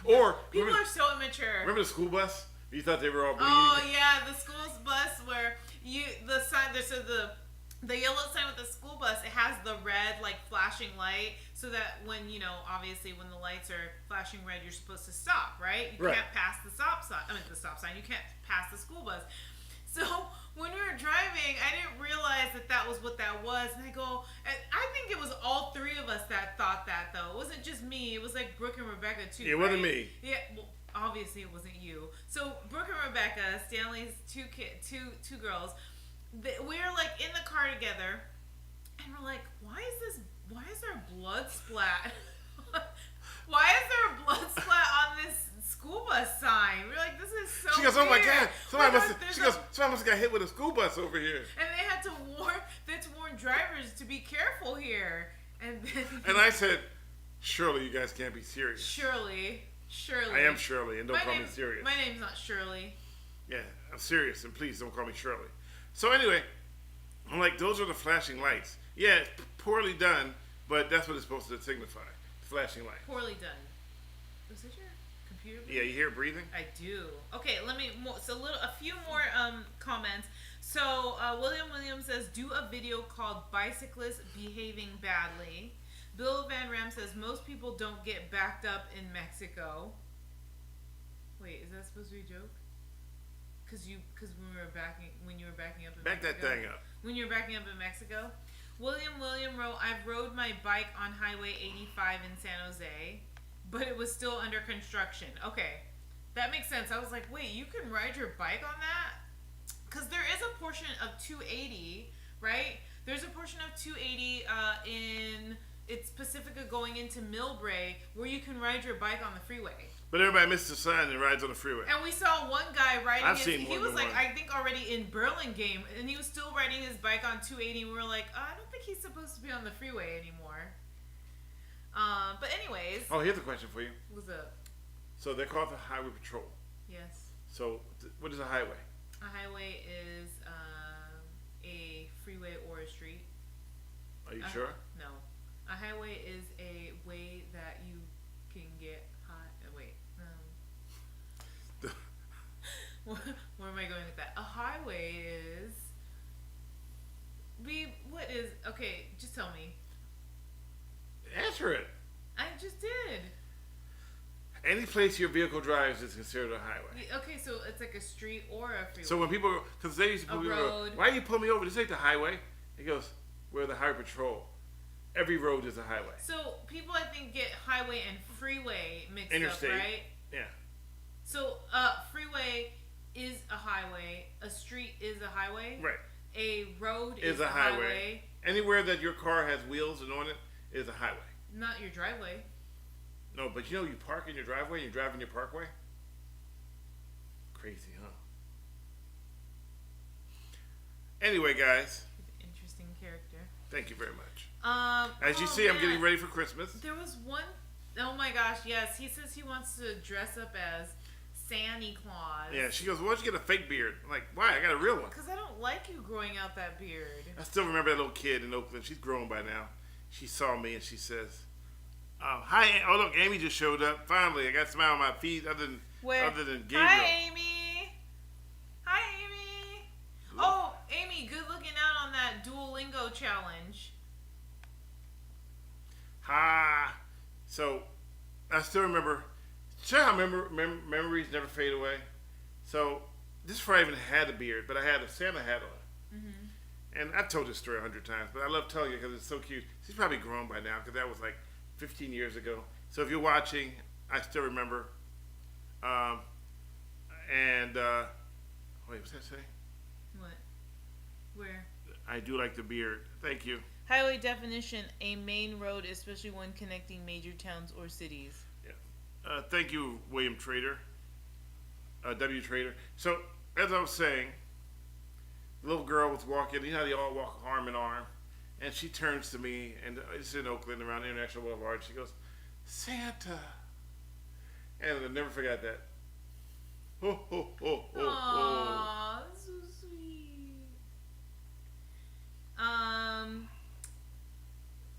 Or people are so immature. Remember the school bus? You thought they were all bleeding? Oh yeah, the school bus where the sign there's the yellow sign with the school bus, it has the red like flashing light so that when obviously when the lights are flashing red you're supposed to stop, right? You can't pass the stop sign. The stop sign. You can't pass the school bus. So when we were driving, I didn't realize that was what that was. And I think it was all 3 of us that thought that though. It wasn't just me. It was like Brooke and Rebecca too. It wasn't me. Yeah. Well, obviously it wasn't you. So Brooke and Rebecca, Stanley's two girls, we were like in the car together, and we're like, why is there blood splat? Why is there a blood splat on this school bus sign? We're like, this is so She goes, oh my weird. god, somebody must have got hit with a school bus over here. And they had to warn drivers to be careful here. And then And I said, surely you guys can't be serious. Shirley. I am Shirley, and don't call me serious. My name's not Shirley. Yeah, I'm serious, and please don't call me Shirley. So anyway, I'm like, those are the flashing lights. Yeah, it's poorly done, but that's what it's supposed to signify. Flashing light. Poorly done. Was it your computer? Yeah, you hear it breathing? I do. Okay, a few more comments. So William says, do a video called Bicyclists Behaving Badly. Bill Van Ram says, most people don't get backed up in Mexico. Wait, is that supposed to be a joke? Because when you were backing up in Back Mexico. that thing up. When you were backing up in Mexico. William wrote, I've rode my bike on Highway 85 in San Jose, but it was still under construction. Okay, that makes sense. I was like, wait, you can ride your bike on that? Because there is a portion of 280, right? There's a portion of 280 it's Pacifica going into Millbrae where you can ride your bike on the freeway. But everybody misses the sign and rides on the freeway. And we saw one guy riding he was like, I think already in Burlingame, and he was still riding his bike on 280, and we were like, I don't think he's supposed to be on the freeway anymore. But anyways. Oh, here's a question for you. What's up? So they're called the Highway Patrol. Yes. So what is a highway? A highway is a freeway or a street. Are you sure? No. A highway is a way that you can get high. Wait. Where am I going with that? A highway is. What is. Okay, just tell me. Answer it. I just did. place your vehicle drives is considered a highway. Okay, so it's like a street or a freeway. So when people, because they used to pull me over, why you pull me over? This ain't the highway. He goes, we're the highway patrol. Every road is a highway. So people, I think, get highway and freeway mixed Interstate. up, right? Yeah. So freeway is a highway. A street is a highway. Right. A road is a highway. Anywhere that your car has wheels and on it is a highway. Not your driveway. No, but you park in your driveway and you drive in your parkway? Crazy, huh? Anyway, guys. Interesting character. Thank you very much. As you see, I'm getting ready for Christmas. There was one, oh my gosh, yes. He says he wants to dress up as Santa Claus. Yeah, she goes, why don't you get a fake beard? I'm like, why? I got a real one. Because I don't like you growing out that beard. I still remember that little kid in Oakland. She's grown by now. She saw me and she says, hi, oh look, Amy just showed up. Finally, I got a smile on my feet other than Gabriel. Hi, Amy. Hi, Amy. Oh, Amy, good looking out on that Duolingo challenge. Ha. So, I still remember, sure how memories never fade away. So, this is before I even had a beard, but I had a Santa hat on. Mm-hmm. And I've told this story 100 times, but I love telling you because it's so cute. She's probably grown by now because that was like 15 years ago. So if you're watching, I still remember. Wait, what's that say? What? Where? I do like the beard. Thank you. Highway definition, a main road, especially one connecting major towns or cities. Yeah. Thank you, William Trader. W. Trader. So, as I was saying, the little girl was walking. You know how they all walk arm in arm? And she turns to me, and it's in Oakland around International Boulevard. She goes, Santa. And I'll never forget that. Ho, ho, ho, ho, Aww, that's so sweet.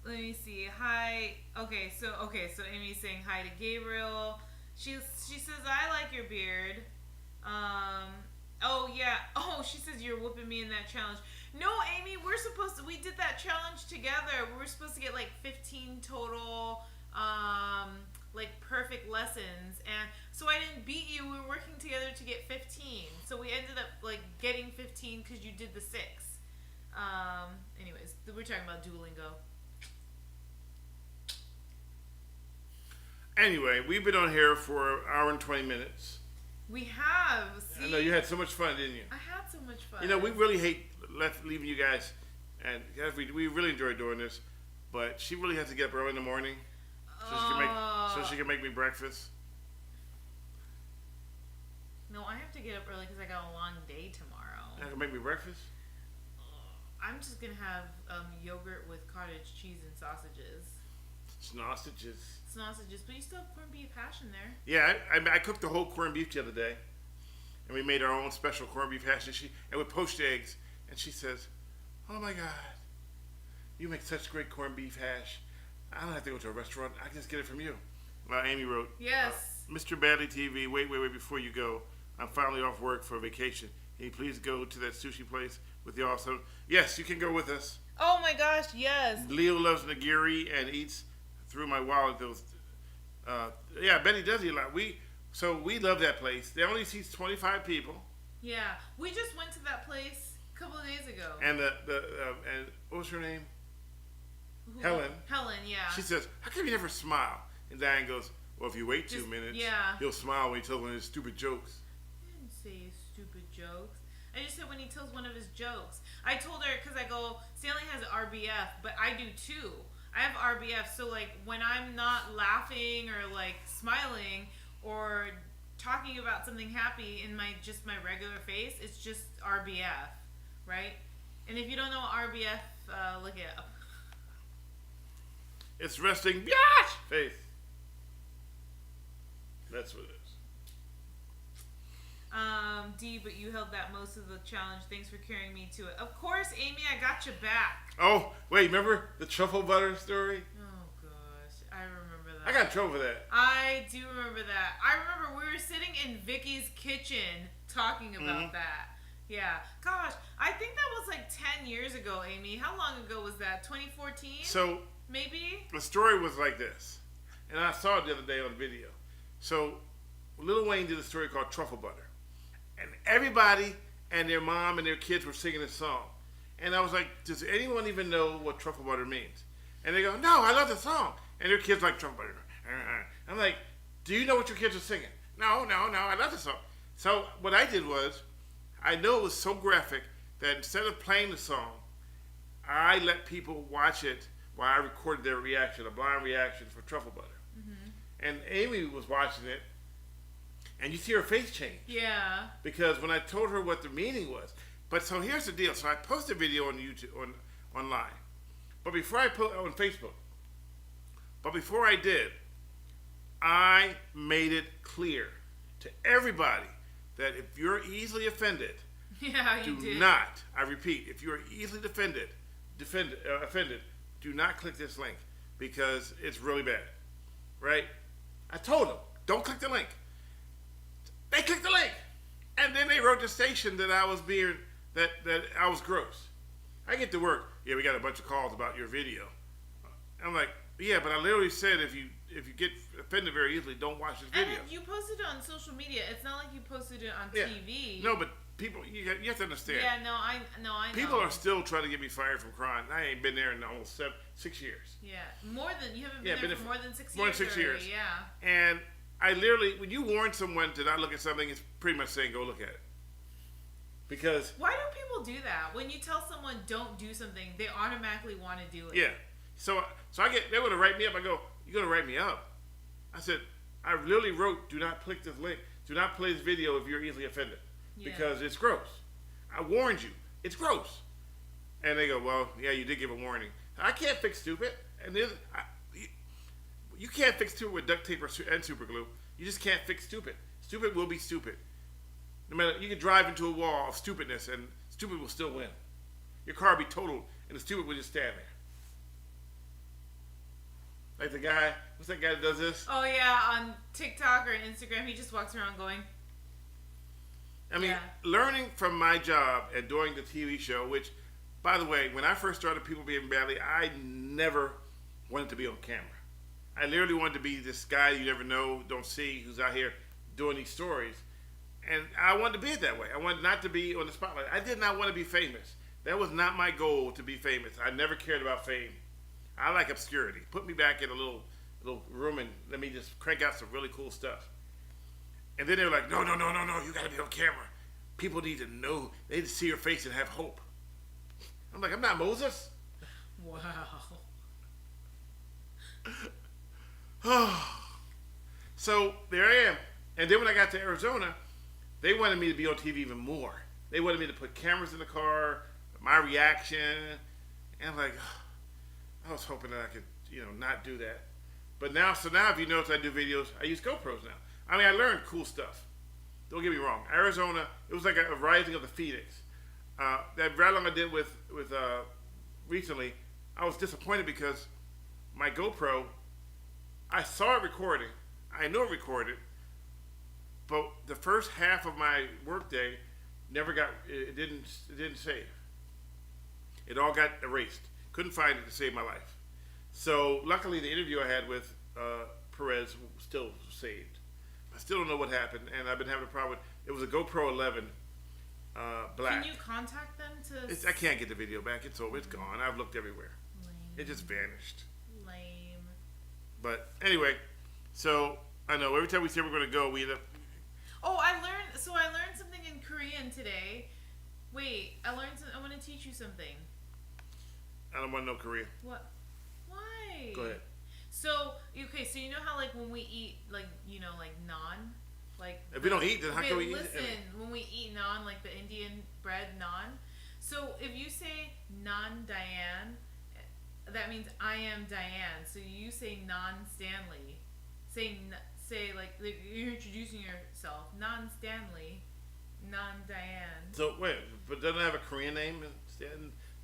Let me see. Hi. Okay, so Amy's saying hi to Gabriel. She says, I like your beard. Oh yeah. Oh, she says you're whooping me in that challenge. No, Amy, we did that challenge together. We were supposed to get like 15 total like perfect lessons, and so I didn't beat you. We were working together to get 15. So we ended up like getting 15 because you did the 6. Anyways, we're talking about Duolingo. Anyway, we've been on here for an hour and 20 minutes. We have. See? I know you had so much fun, didn't you? I had so much fun. You know, we really hate leaving you guys, and we really enjoy doing this, but she really has to get up early in the morning so she can make me breakfast. No, I have to get up early because I got a long day tomorrow. You can make me breakfast? I'm just going to have yogurt with cottage cheese and sausages. Sausages, but you still have corned beef hash in there. Yeah, I cooked the whole corned beef the other day, and we made our own special corned beef hash, and with poached eggs. And she says, "Oh my God, you make such great corned beef hash. I don't have to go to a restaurant. I can just get it from you." Well, Amy wrote, "Yes, Mr. Badley TV, wait before you go. I'm finally off work for a vacation. Can you please go to that sushi place with y'all?" So yes, you can go with us. Oh my gosh, yes. Leo loves nigiri and eats through my wallet. Betty does eat a lot. We love that place. They only seats 25 people. Yeah, we just went to that place a couple of days ago. And and what was her name? Helen. Helen, yeah. She says, "How come you never smile?" And Diane goes, "Well, if you wait 2 minutes, he'll smile when he tells one of his stupid jokes." I didn't say stupid jokes. I just said when he tells one of his jokes. I told her because I go, Stanley has RBF, but I do too. I have RBF, so like when I'm not laughing or like smiling or talking about something happy in my regular face, it's just RBF, right? And if you don't know what RBF, look it up. It's resting face. That's what it is. D, but you held that most of the challenge. Thanks for carrying me to it. Of course, Amy, I got you back. Oh, wait, remember the truffle butter story? Oh, gosh. I remember that. I got in trouble for that. I do remember that. I remember we were sitting in Vicky's kitchen talking about that. Yeah. Gosh, I think that was like 10 years ago, Amy. How long ago was that? 2014? So, maybe? the story was like this. And I saw it the other day on video. So Lil Wayne did a story called Truffle Butter. And everybody and their mom and their kids were singing this song. And I was like, does anyone even know what truffle butter means? And they go, no, I love the song. And their kids like truffle butter. I'm like, do you know what your kids are singing? No, I love the song. So what I did was, I know it was so graphic that instead of playing the song, I let people watch it while I recorded their reaction, a blind reaction for truffle butter. Mm-hmm. And Amy was watching it, and you see her face change. Yeah. Because when I told her what the meaning was. But so here's the deal. So I posted a video on YouTube, online. But before I put on Facebook. But before I did, I made it clear to everybody that if you're easily offended, do not, I repeat, if you're easily offended, do not click this link because it's really bad. Right? I told them, don't click the link. They clicked the link. And then they wrote the station that I was being, that I was gross. I get to work. Yeah, we got a bunch of calls about your video. I'm like, yeah, but I literally said if you get offended very easily, don't watch this video. And you posted it on social media. It's not like you posted it on TV. No, but people, you have to understand. Yeah, I know. People are still trying to get me fired from crime. I ain't been there in almost 6 years. Yeah, you haven't been there for more than 6 years. More than 6 years. Yeah. And I literally, when you warn someone to not look at something, it's pretty much saying go look at it. Because why do people do that? When you tell someone don't do something, they automatically want to do it. Yeah. So they're going to write me up. I go, you're going to write me up? I said, I literally wrote, do not click this link. Do not play this video if you're easily offended. Yeah. Because it's gross. I warned you. It's gross. And they go, well, yeah, you did give a warning. I can't fix stupid. And you can't fix stupid with duct tape and super glue. You just can't fix stupid. Stupid will be stupid. No matter, you can drive into a wall of stupidness and stupid will still win. Your car will be totaled and the stupid will just stand there. Like the guy, what's that guy that does this? Oh yeah, on TikTok or Instagram, he just walks around going. I mean, learning from my job and doing the TV show, which, by the way, when I first started People Behaving Badly, I never wanted to be on camera. I literally wanted to be this guy you never know, don't see, who's out here doing these stories. And I wanted to be it that way. I wanted not to be on the spotlight. I did not want to be famous. That was not my goal, to be famous. I never cared about fame. I like obscurity. Put me back in a little room and let me just crank out some really cool stuff. And then they were like, no, you got to be on camera. People need to know. They need to see your face and have hope. I'm like, I'm not Moses. Wow. So there I am. And then when I got to Arizona, they wanted me to be on TV even more. They wanted me to put cameras in the car, my reaction. And I'm like, I was hoping that I could, not do that. But now if you notice I do videos, I use GoPros now. I mean, I learned cool stuff. Don't get me wrong. Arizona, it was like a rising of the phoenix. That rally I did with recently, I was disappointed because my GoPro, I saw it recording. I knew it recorded. But the first half of my workday it didn't save. It all got erased. Couldn't find it to save my life. So luckily the interview I had with Perez still saved. I still don't know what happened, and I've been having a problem with it. Was a GoPro 11 black. Can you contact them to... I can't get the video back. It's over. It's gone. I've looked everywhere. Lame. It just vanished. Lame. But anyway, so I know every time we say we're going to go, we end up... Oh, I learned something in Korean today. Wait, I want to teach you something. I don't want to know Korean. What? Why? Go ahead. So, okay, so you know how, like, when we eat, like, like, naan? Like, if we don't eat, then how can we eat? Listen, when we eat naan, like the Indian bread naan, so if you say naan Diane, that means I am Diane. So you say naan Stanley. Say like you're introducing yourself. Naan Stanley, naan Diane. So, wait, but doesn't it have a Korean name?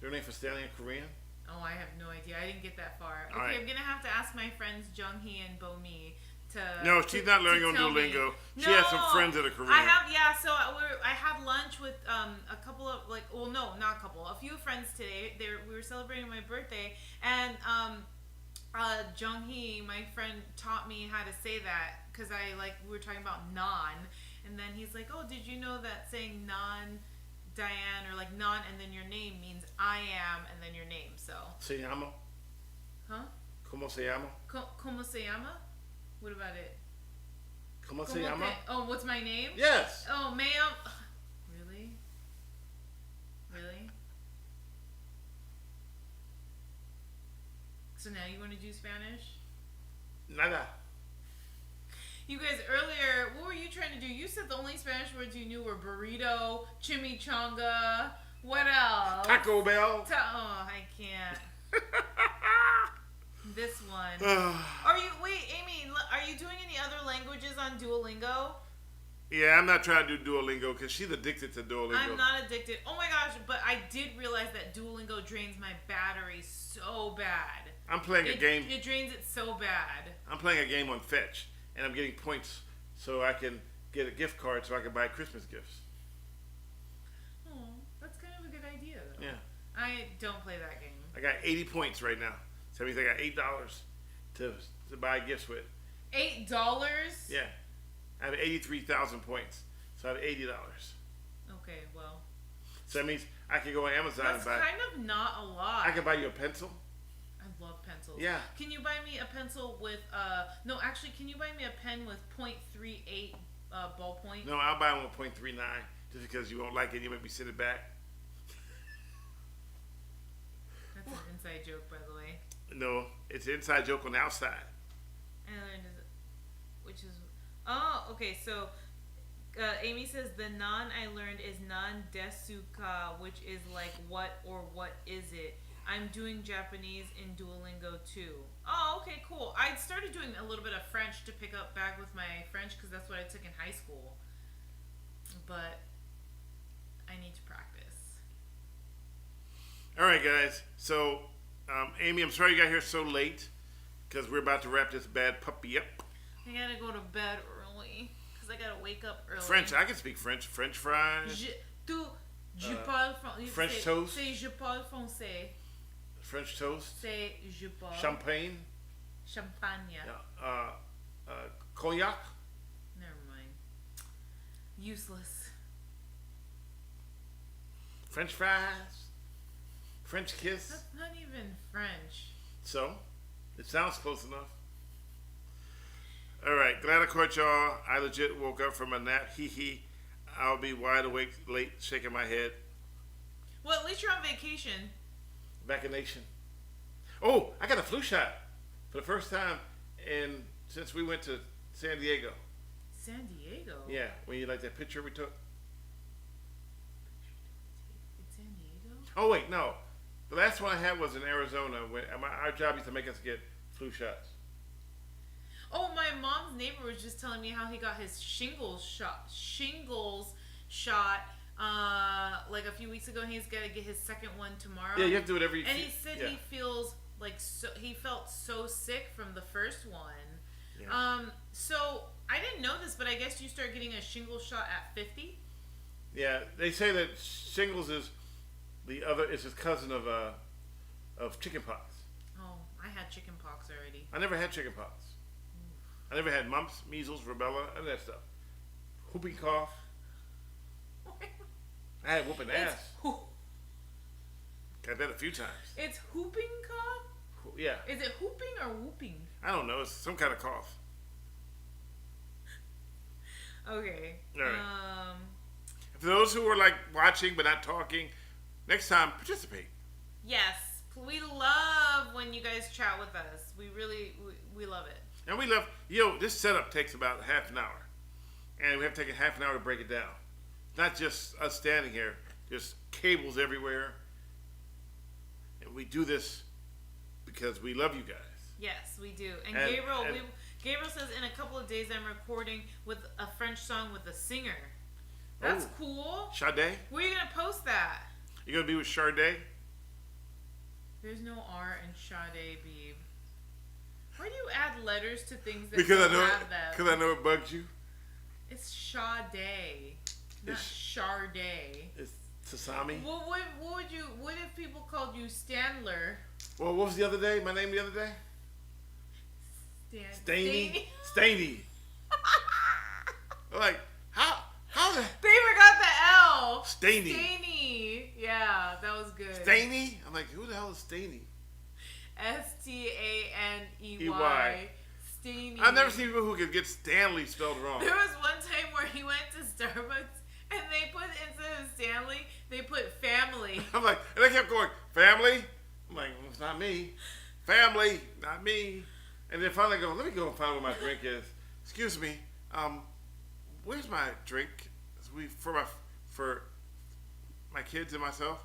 Their name for Stanley in Korean? Oh, I have no idea. I didn't get that far. Okay, right. I'm going to have to ask my friends Jung-hee and Bo-mi to... No, she's not learning on Duolingo. She has some friends that are Korean. So I had lunch with a couple of, a few friends today. We were celebrating my birthday, and Jung-hee, my friend, taught me how to say that because we were talking about non, and then he's like, oh, did you know that saying non Diane or like non and then your name means I am and then your name, so. Se llama? Huh? ¿Cómo se llama? ¿Cómo se llama? What about it? ¿Cómo se llama? Oh, what's my name? Yes. Oh, ma'am. Really? Really? So now you want to do Spanish? Nada. You guys, earlier, what were you trying to do? You said the only Spanish words you knew were burrito, chimichanga, what else? Taco Bell. Oh, I can't. This one. Wait, Amy, are you doing any other languages on Duolingo? Yeah, I'm not trying to do Duolingo because she's addicted to Duolingo. I'm not addicted. Oh my gosh, but I did realize that Duolingo drains my battery so bad. I'm playing a game. It drains it so bad. I'm playing a game on Fetch, and I'm getting points so I can get a gift card so I can buy Christmas gifts. Oh, that's kind of a good idea, though. Yeah. I don't play that game. I got 80 points right now. So that means I got $8 to buy gifts with. $8? Yeah. I have 83,000 points. So I have $80. Okay, well. So that means I can go on Amazon That's and buy. kind of not a lot. I can buy you a pencil. I love pencils. Yeah. Can you buy me a pencil with no, actually, can you buy me a pen with .38 ballpoint? No, I'll buy one with .39 just because you won't like it. You make me send it back. That's an inside joke, by the way. No, it's an inside joke on the outside. Which is, oh, okay. So, Amy says the non I learned is non desuka, which is like what or what is it. I'm doing Japanese in Duolingo too. Oh, okay, cool. I started doing a little bit of French to pick up back with my French because that's what I took in high school. But I need to practice. All right, guys. So, Amy, I'm sorry you got here so late because we're about to wrap this bad puppy up. I gotta go to bed early because I gotta wake up early. French. I can speak French. French fries. Je parle français. French toast. C'est je parle français. French toast. C'est je parle. Champagne. Champagne. Cognac. Never mind. Useless. French fries. French kiss. That's not even French. So, it sounds close enough. All right, glad I caught y'all. I legit woke up from a nap. Hee hee. I'll be wide awake late, shaking my head. Well, at least you're on vacation. Vaccination. Oh, I got a flu shot for the first time since we went to San Diego. San Diego? Yeah, when you like that picture we took. It's San Diego? Oh wait, no. The last one I had was in Arizona. When our job used to make us get flu shots. Oh, my mom's neighbor was just telling me how he got his shingles shot. Like a few weeks ago, and he's got to get his second one tomorrow. Yeah, you have to do it every. And he said he feels like he felt so sick from the first one. Yeah. So I didn't know this, but I guess you start getting a shingles shot at 50. Yeah, they say that shingles is his cousin of chickenpox. Oh, I had chickenpox already. I never had chickenpox. I never had mumps, measles, rubella, and that stuff. Whooping cough. I had whooping ass. Got that a few times. It's whooping cough? Yeah. Is it whooping or whooping? I don't know. It's some kind of cough. Okay. All right. For those who are like watching but not talking, next time participate. Yes. We love when you guys chat with us. We really, we love it. And we love, this setup takes about half an hour. And we have to take a half an hour to break it down. Not just us standing here, just cables everywhere. And we do this because we love you guys. Yes, we do. And Gabriel says in a couple of days I'm recording with a French song with a singer. That's cool. Sade? Where are you going to post that? You going to be with Sade? There's no R in Sade, babe. Why do you add letters to things that because don't I know have them? Because I know it bugs you. It's Sade, not Sade. It's Tsunami. Well, what if people called you Standler? Well, what was the other day? My name the other day? Staney. Staney. Like, how the... They forgot the L. Staney. Staney. Yeah, that was good. Staney? I'm like, who the hell is Staney? Staney. Staney. I've never seen people who could get Stanley spelled wrong. There was one time where he went to Starbucks and they put, instead of Stanley, they put family. I'm like, and they kept going, family? I'm like, well, it's not me. Family, not me. And then finally I go, let me go and find where my drink is. Excuse me, where's my drink? For my kids and myself.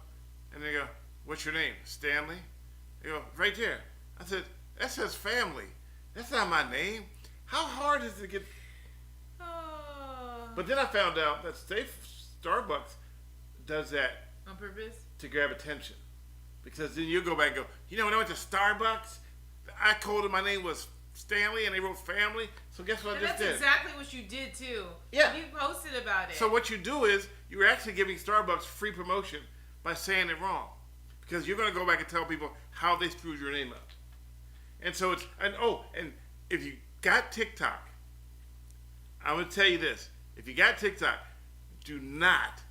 And they go, what's your name? Stanley? They go, right there. I said, that says family. That's not my name. How hard is it to get... But then I found out that Starbucks does that on purpose to grab attention, because then you go back and go, you know, when I went to Starbucks, I told them my name was Stanley and they wrote family. So guess what I just did? That's exactly what you did too. Yeah. You posted about it. So what you do is you're actually giving Starbucks free promotion by saying it wrong, because you're going to go back and tell people how they screwed your name up. And so it's and if you got TikTok, I'm going to tell you this. If you got TikTok, do not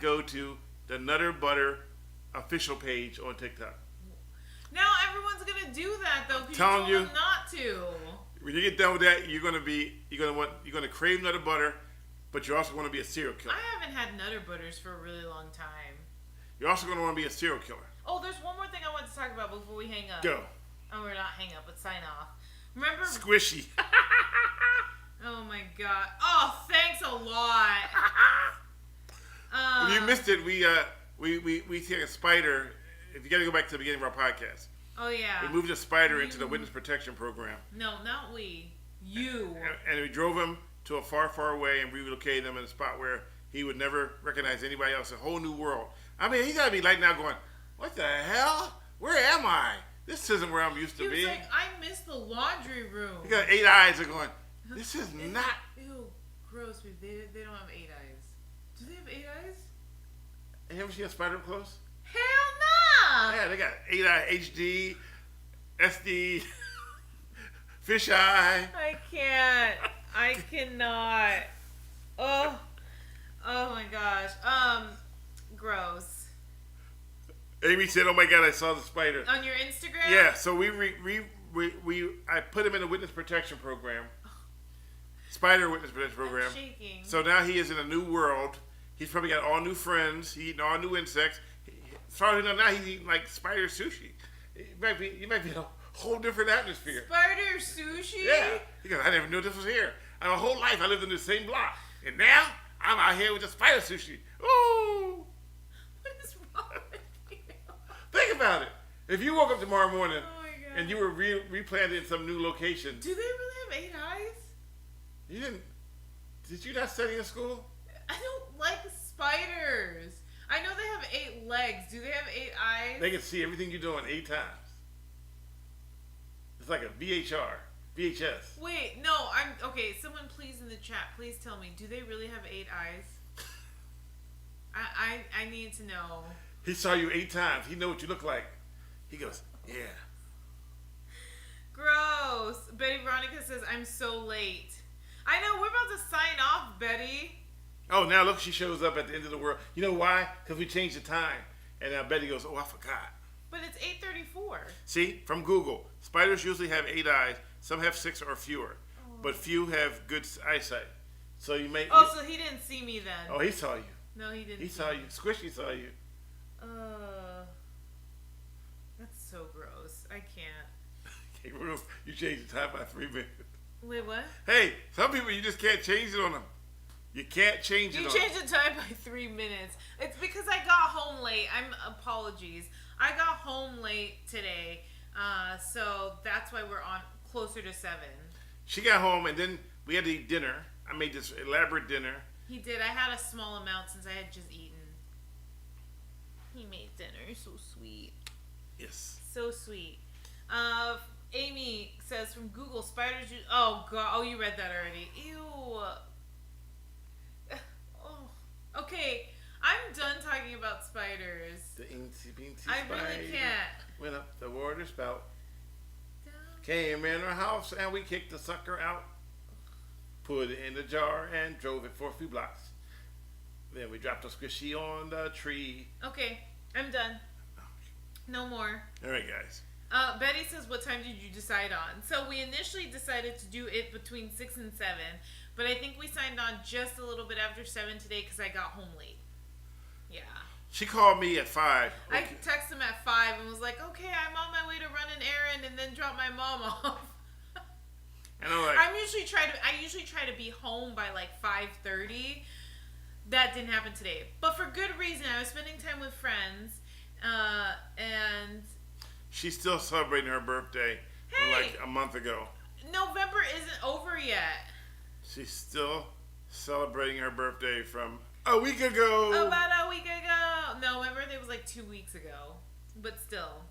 go to the Nutter Butter official page on TikTok. Now everyone's gonna do that though, because you told them not to. When you get done with that, you're gonna crave Nutter Butter, but you're also going to be a serial killer. I haven't had Nutter Butters for a really long time. You're also going to want to be a serial killer. Oh, there's one more thing I want to talk about before we hang up. Go. Oh, we're not hang up, but sign off. Remember? Squishy. Oh my god. Oh, thanks a lot. If you missed it, we see a spider. If you got to go back to the beginning of our podcast. Oh yeah. We moved a spider into the witness protection program. No, not we. You. And we drove him to a far, far away and relocated him in a spot where he would never recognize anybody else. A whole new world. I mean, he's got to be like now going, what the hell? Where am I? This isn't where I'm used to being. He was like, I miss the laundry room. He got 8 eyes and going, this is not. Ew, gross. They don't have 8 eyes. Do they have 8 eyes? Have you ever seen a spider up close? Hell no! Yeah, they got 8 eye HD, SD, fish eye. I can't. I cannot. Oh my gosh. Gross. Amy said, "Oh my God, I saw the spider." On your Instagram? Yeah. So I put him in a witness protection program. Spider witness protection program. I'm shaking. So now he is in a new world. He's probably got all new friends. He's eating all new insects. As far as I know, now he's eating like spider sushi. You might be in a whole different atmosphere. Spider sushi? Yeah. He goes, I never knew this was here. My whole life I lived in the same block, and now I'm out here with the spider sushi. Ooh! What is wrong with you? Think about it. If you woke up tomorrow morning and you were replanted in some new location. Do they really have 8 eyes? You didn't. Did you not study in school? I don't like spiders. I know they have 8 legs. Do they have 8 eyes? They can see everything you're doing 8 times. It's like a VHS. Wait, no, okay. Someone please in the chat, please tell me, do they really have 8 eyes? I need to know. He saw you 8 times. He know what you look like. He goes, yeah. Gross. Betty Veronica says, I'm so late. I know, we're about to sign off, Betty. Oh, now look, she shows up at the end of the world. You know why? Because we changed the time. And now Betty goes, oh, I forgot. But it's 8:34. See, from Google, spiders usually have 8 eyes. Some have 6 or fewer. Oh. But few have good eyesight. So you may... Oh, so he didn't see me then. Oh, he saw you. No, he didn't. He saw you. Squishy saw you. That's so gross. I can't. You changed the time by 3 minutes. Wait, what? Hey, some people you just can't change it on them. You can't change it on them. You changed the time by 3 minutes. It's because I got home late. Apologies. I got home late today, so that's why we're on closer to 7. She got home and then we had to eat dinner. I made this elaborate dinner. He did. I had a small amount since I had just eaten. He made dinner. So sweet. Yes. So sweet. Amy says from Google, spiders use... Oh, God. Oh, you read that already. Ew. Oh. Okay. I'm done talking about spiders. The incy-beansy I spider really can't. went up the water spout. Down Came in our house and we kicked the sucker out. Put it in the jar and drove it for a few blocks. Then we dropped a squishy on the tree. Okay, I'm done. No more. All right, guys. Betty says, what time did you decide on? So we initially decided to do it between 6 and 7, but I think we signed on just a little bit after 7 today because I got home late. Yeah. She called me at 5. Okay. I texted him at 5 and was like, okay, I'm on my way to run an errand and then drop my mom off. And I'm like, I usually try to be home by like 5:30. That didn't happen today, but for good reason. I was spending time with friends, and she's still celebrating her birthday from like a month ago. November isn't over yet. She's still celebrating her birthday from a week ago. About a week ago. No, my birthday was like 2 weeks ago, but still.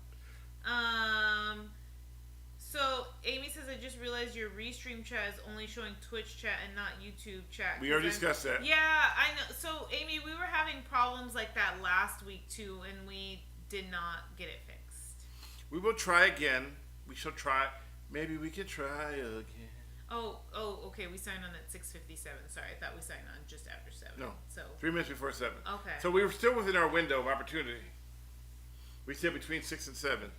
So Amy says, I just realized your restream chat is only showing Twitch chat and not YouTube chat. We already discussed that. Yeah, I know. So Amy, we were having problems like that last week too, and we did not get it fixed. We will try again. We shall try. Maybe we can try again. Oh, okay. We signed on at 6:57. Sorry, I thought we signed on just after 7. No, so 3 minutes before 7. Okay. So we were still within our window of opportunity. We said between 6 and 7.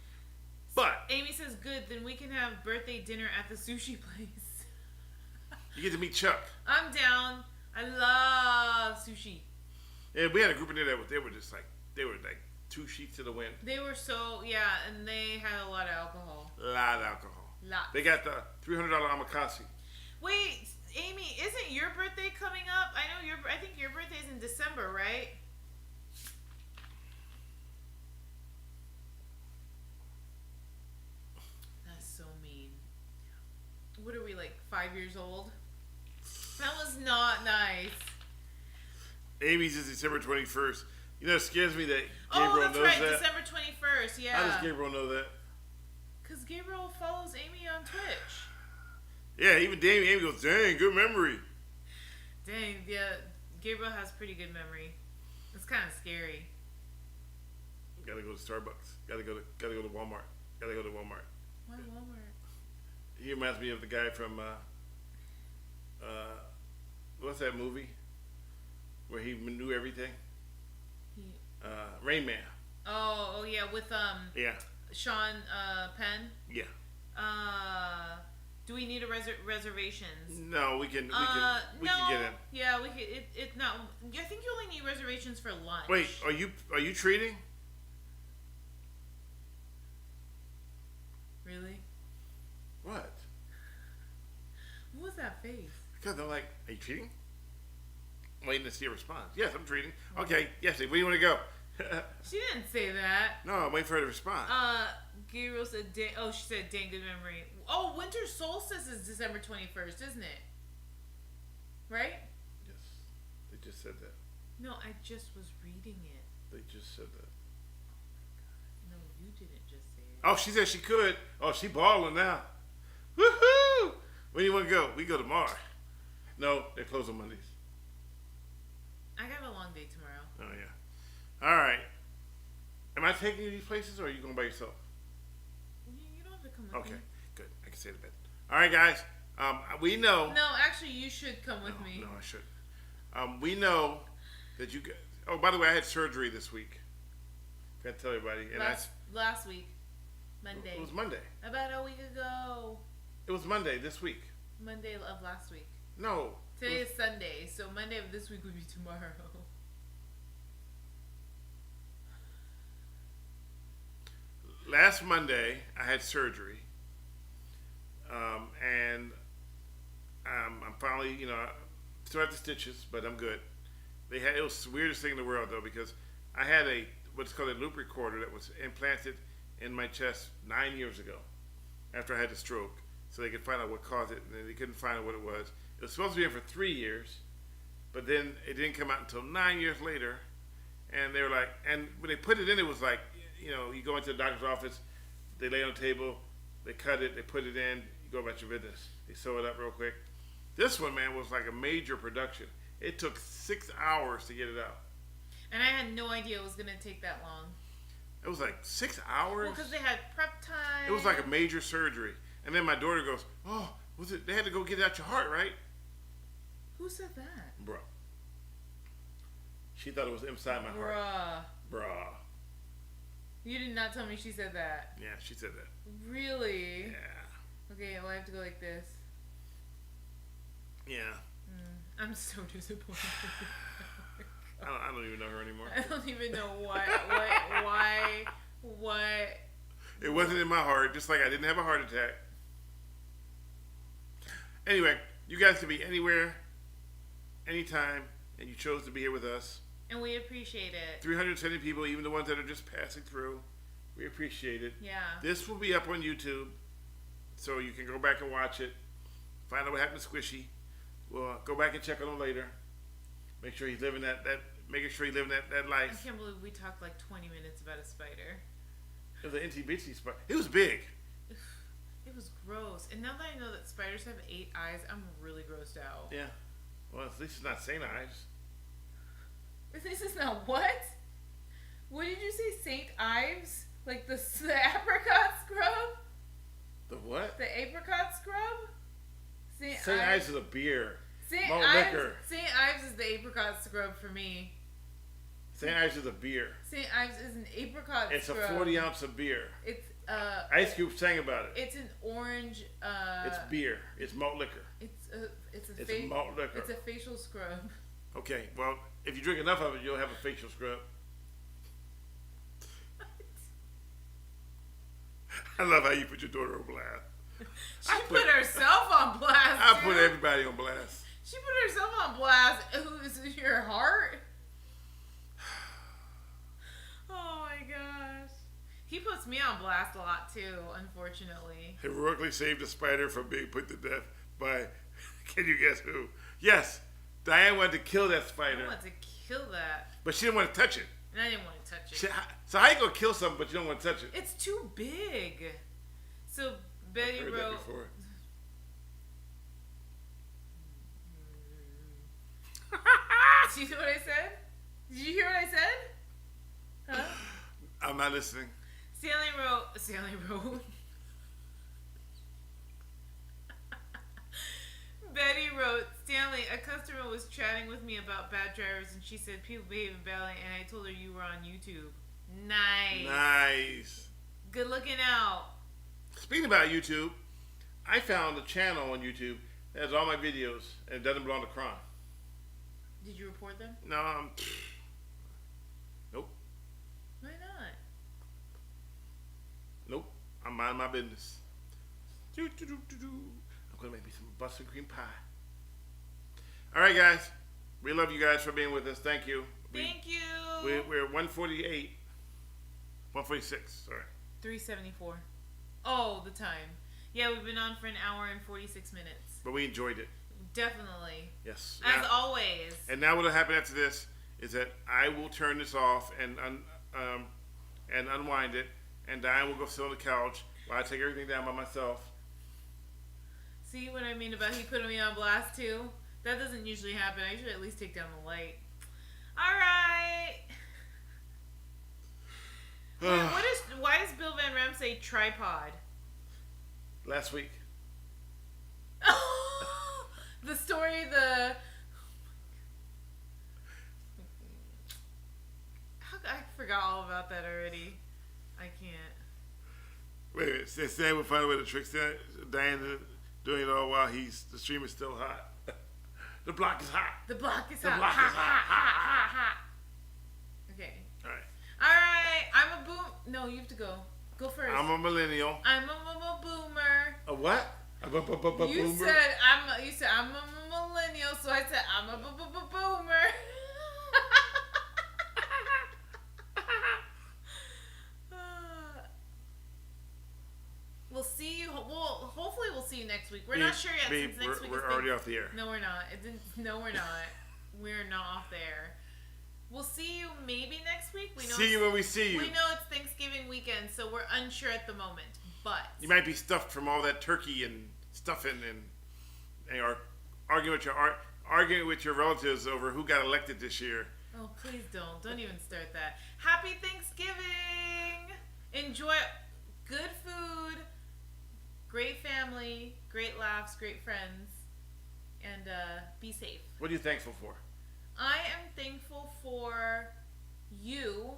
But Amy says, good, then we can have birthday dinner at the sushi place. You get to meet Chuck. I'm down. I love sushi. Yeah, we had a group in there that they were like 2 sheets to the wind. They were and they had a lot of alcohol. A lot of alcohol. Lots. They got the $300 omakase. Wait, Amy, isn't your birthday coming up? I think your birthday's in December, right? So mean. What are we, like 5 years old? That was not nice. Amy's is December 21st. You know, it scares me that Gabriel knows that. December 21st, yeah. How does Gabriel know that? Because Gabriel follows Amy on Twitch. Yeah, even Amy goes, dang, good memory. Dang, yeah. Gabriel has pretty good memory. It's kind of scary. Gotta go to Starbucks. Gotta go to Walmart. Why Walmart? He reminds me of the guy from what's that movie where he knew everything? Rain Man. Oh yeah, with yeah, Sean Penn. Yeah. Do we need a reservations? No, we can can get in. Yeah, we can. It no. I think you only need reservations for lunch. Wait, are you treating? Really? What? What was that face? Because I'm like, are you treating? I'm waiting to see a response. Yes, I'm treating. Okay, yes, where do you want to go? She didn't say that. No, I'm waiting for her to respond. Gabriel said, she said, dang good memory. Oh, winter solstice is December 21st, isn't it? Right? Yes, they just said that. No, I just was reading it. They just said that. No, you didn't just say it. Oh, she said she could. Oh, she balling now. Woohoo! Where do you want to go? We go tomorrow. No, they close on Mondays. I got a long day tomorrow. Oh, yeah. All right. Am I taking you to these places, or are you going by yourself? You don't have to come with me. Okay, good. I can say the bed. All right, guys. We know. No, actually, you should come with me. No, I should. We know that you guys. Oh, by the way, I had surgery this week. Got to tell everybody. And last week. Monday. It was Monday. About a week ago. It was Monday this week. Monday of last week. No. Today is Sunday, so Monday of this week would be tomorrow. Last Monday, I had surgery. And I'm finally, still have the stitches, but I'm good. It was the weirdest thing in the world, though, because I had what's called a loop recorder that was implanted in my chest 9 years ago after I had the stroke, so they could find out what caused it, and they couldn't find out what it was. It was supposed to be in for 3 years, but then it didn't come out until 9 years later, and they were like, and when they put it in, it was like, you go into the doctor's office, they lay on the table, they cut it, they put it in, you go about your business. They sew it up real quick. This one, man, was like a major production. It took 6 hours to get it out. And I had no idea it was going to take that long. It was like 6 hours? Well, because they had prep time. It was like a major surgery. And then my daughter goes, "Oh, was it? They had to go get out your heart, right?" Who said that? Bro. She thought it was inside my heart. Bruh. You did not tell me she said that. Yeah, she said that. Really? Yeah. Okay, well, I have to go like this. Yeah. I'm so disappointed. I don't even know her anymore. I don't even know why. It wasn't in my heart, just like I didn't have a heart attack. Anyway, you guys can be anywhere, anytime, and you chose to be here with us. And we appreciate it. 370 people, even the ones that are just passing through. We appreciate it. Yeah. This will be up on YouTube, so you can go back and watch it. Find out what happened to Squishy. We'll go back and check on him later. Make sure he's living making sure he's living that life. I can't believe we talked like 20 minutes about a spider. It was an itty bitty spider. It was big. It was gross. And now that I know that spiders have 8 eyes, I'm really grossed out. Yeah. Well, at least it's not St. Ives. This is not what? What did you say? St. Ives? Like the apricot scrub? The what? The apricot scrub? St. Ives is a beer. St. Ives is the apricot scrub for me. St. Ives is a beer. St. Ives is an apricot it's scrub. It's a 40 ounce of beer. It's Ice Cube sang about it. It's an orange. It's beer. It's malt liquor. It's malt liquor. It's a facial scrub. Okay, well, if you drink enough of it, you'll have a facial scrub. I love how you put your daughter on blast. She put herself on blast. I put everybody on blast. She put herself on blast. Who is your heart? Oh my gosh. He puts me on blast a lot too, unfortunately. Heroically saved a spider from being put to death by, can you guess who? Yes, Diane wanted to kill that spider. I wanted to kill that. But she didn't want to touch it. And I didn't want to touch it. So how you gonna kill something but you don't want to touch it? It's too big. So Betty I've heard wrote. that before. Did you hear what I said? Did you hear what I said? Huh? I'm not listening. Stanley wrote. Betty wrote, Stanley, a customer was chatting with me about bad drivers and she said people behaving badly and I told her you were on YouTube. Nice. Good looking out. Speaking about YouTube, I found a channel on YouTube that has all my videos and it doesn't belong to Kron. Did you report them? No, nope. Why not? Nope. I'm minding my business. I'm going to make me some busted cream pie. All right, guys. We love you guys for being with us. Thank you. Thank you. We're 148. 146, sorry. 374. Oh, the time. Yeah, we've been on for an hour and 46 minutes. But we enjoyed it. Definitely. Yes. As always. And now what will happen after this is that I will turn this off and unwind it, and Diane will go sit on the couch while I take everything down by myself. See what I mean about he putting me on blast too? That doesn't usually happen. I usually at least take down the light. All right. Why does Bill Van Ram say tripod? Last week. The story, I forgot all about that already. I can't. Wait a minute. Stan will find a way to trick Diane doing it all while the stream is still hot. The block is hot. The block is the hot. Block hot, is hot. hot, hot. Okay. All right. All right. I'm a boom. No, you have to go. Go first. I'm a millennial. I'm a boomer. A what? You boomer? said I'm a millennial, so I said I'm a boomer. We'll see you. Well, hopefully we'll see you next week. We're not sure yet since next week. We're already off the air. No, we're not. No, we're not. We're not off there. We'll see you maybe next week. We know see you when we see you. We know it's Thanksgiving weekend, so we're unsure at the moment. But you might be stuffed from all that turkey and stuffing and are arguing with your relatives over who got elected this year. Oh, please don't. Don't even start that. Happy Thanksgiving. Enjoy good food, great family, great laughs, great friends, and be safe. What are you thankful for? I am thankful for you.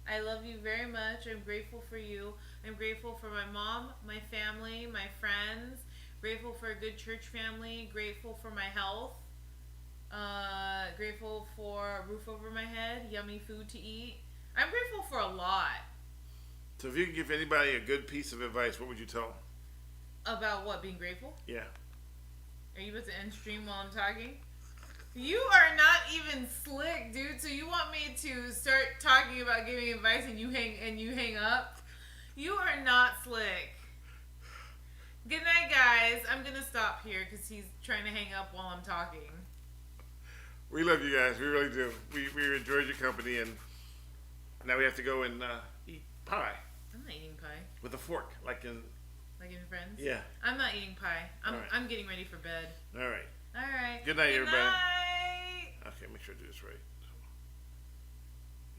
I love you very much. I'm grateful for you. I'm grateful for my mom, my family, my friends. Grateful for a good church family. Grateful for my health. Grateful for a roof over my head. Yummy food to eat. I'm grateful for a lot. So if you could give anybody a good piece of advice, what would you tell them? About what? Being grateful? Yeah. Are you about to end stream while I'm talking? You are not even slick, dude. So you want me to start talking about giving advice and you hang up? You are not slick. Good night, guys. I'm gonna stop here because he's trying to hang up while I'm talking. We love you guys. We really do. We enjoyed your company, and now we have to go and eat pie I'm not eating pie. with a fork, like in. Like in Friends? Yeah. I'm not eating pie. All right. I'm getting ready for bed. All right. All right. Good night, everybody. Night. Okay, make sure I do this right.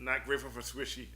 Not grateful for squishy.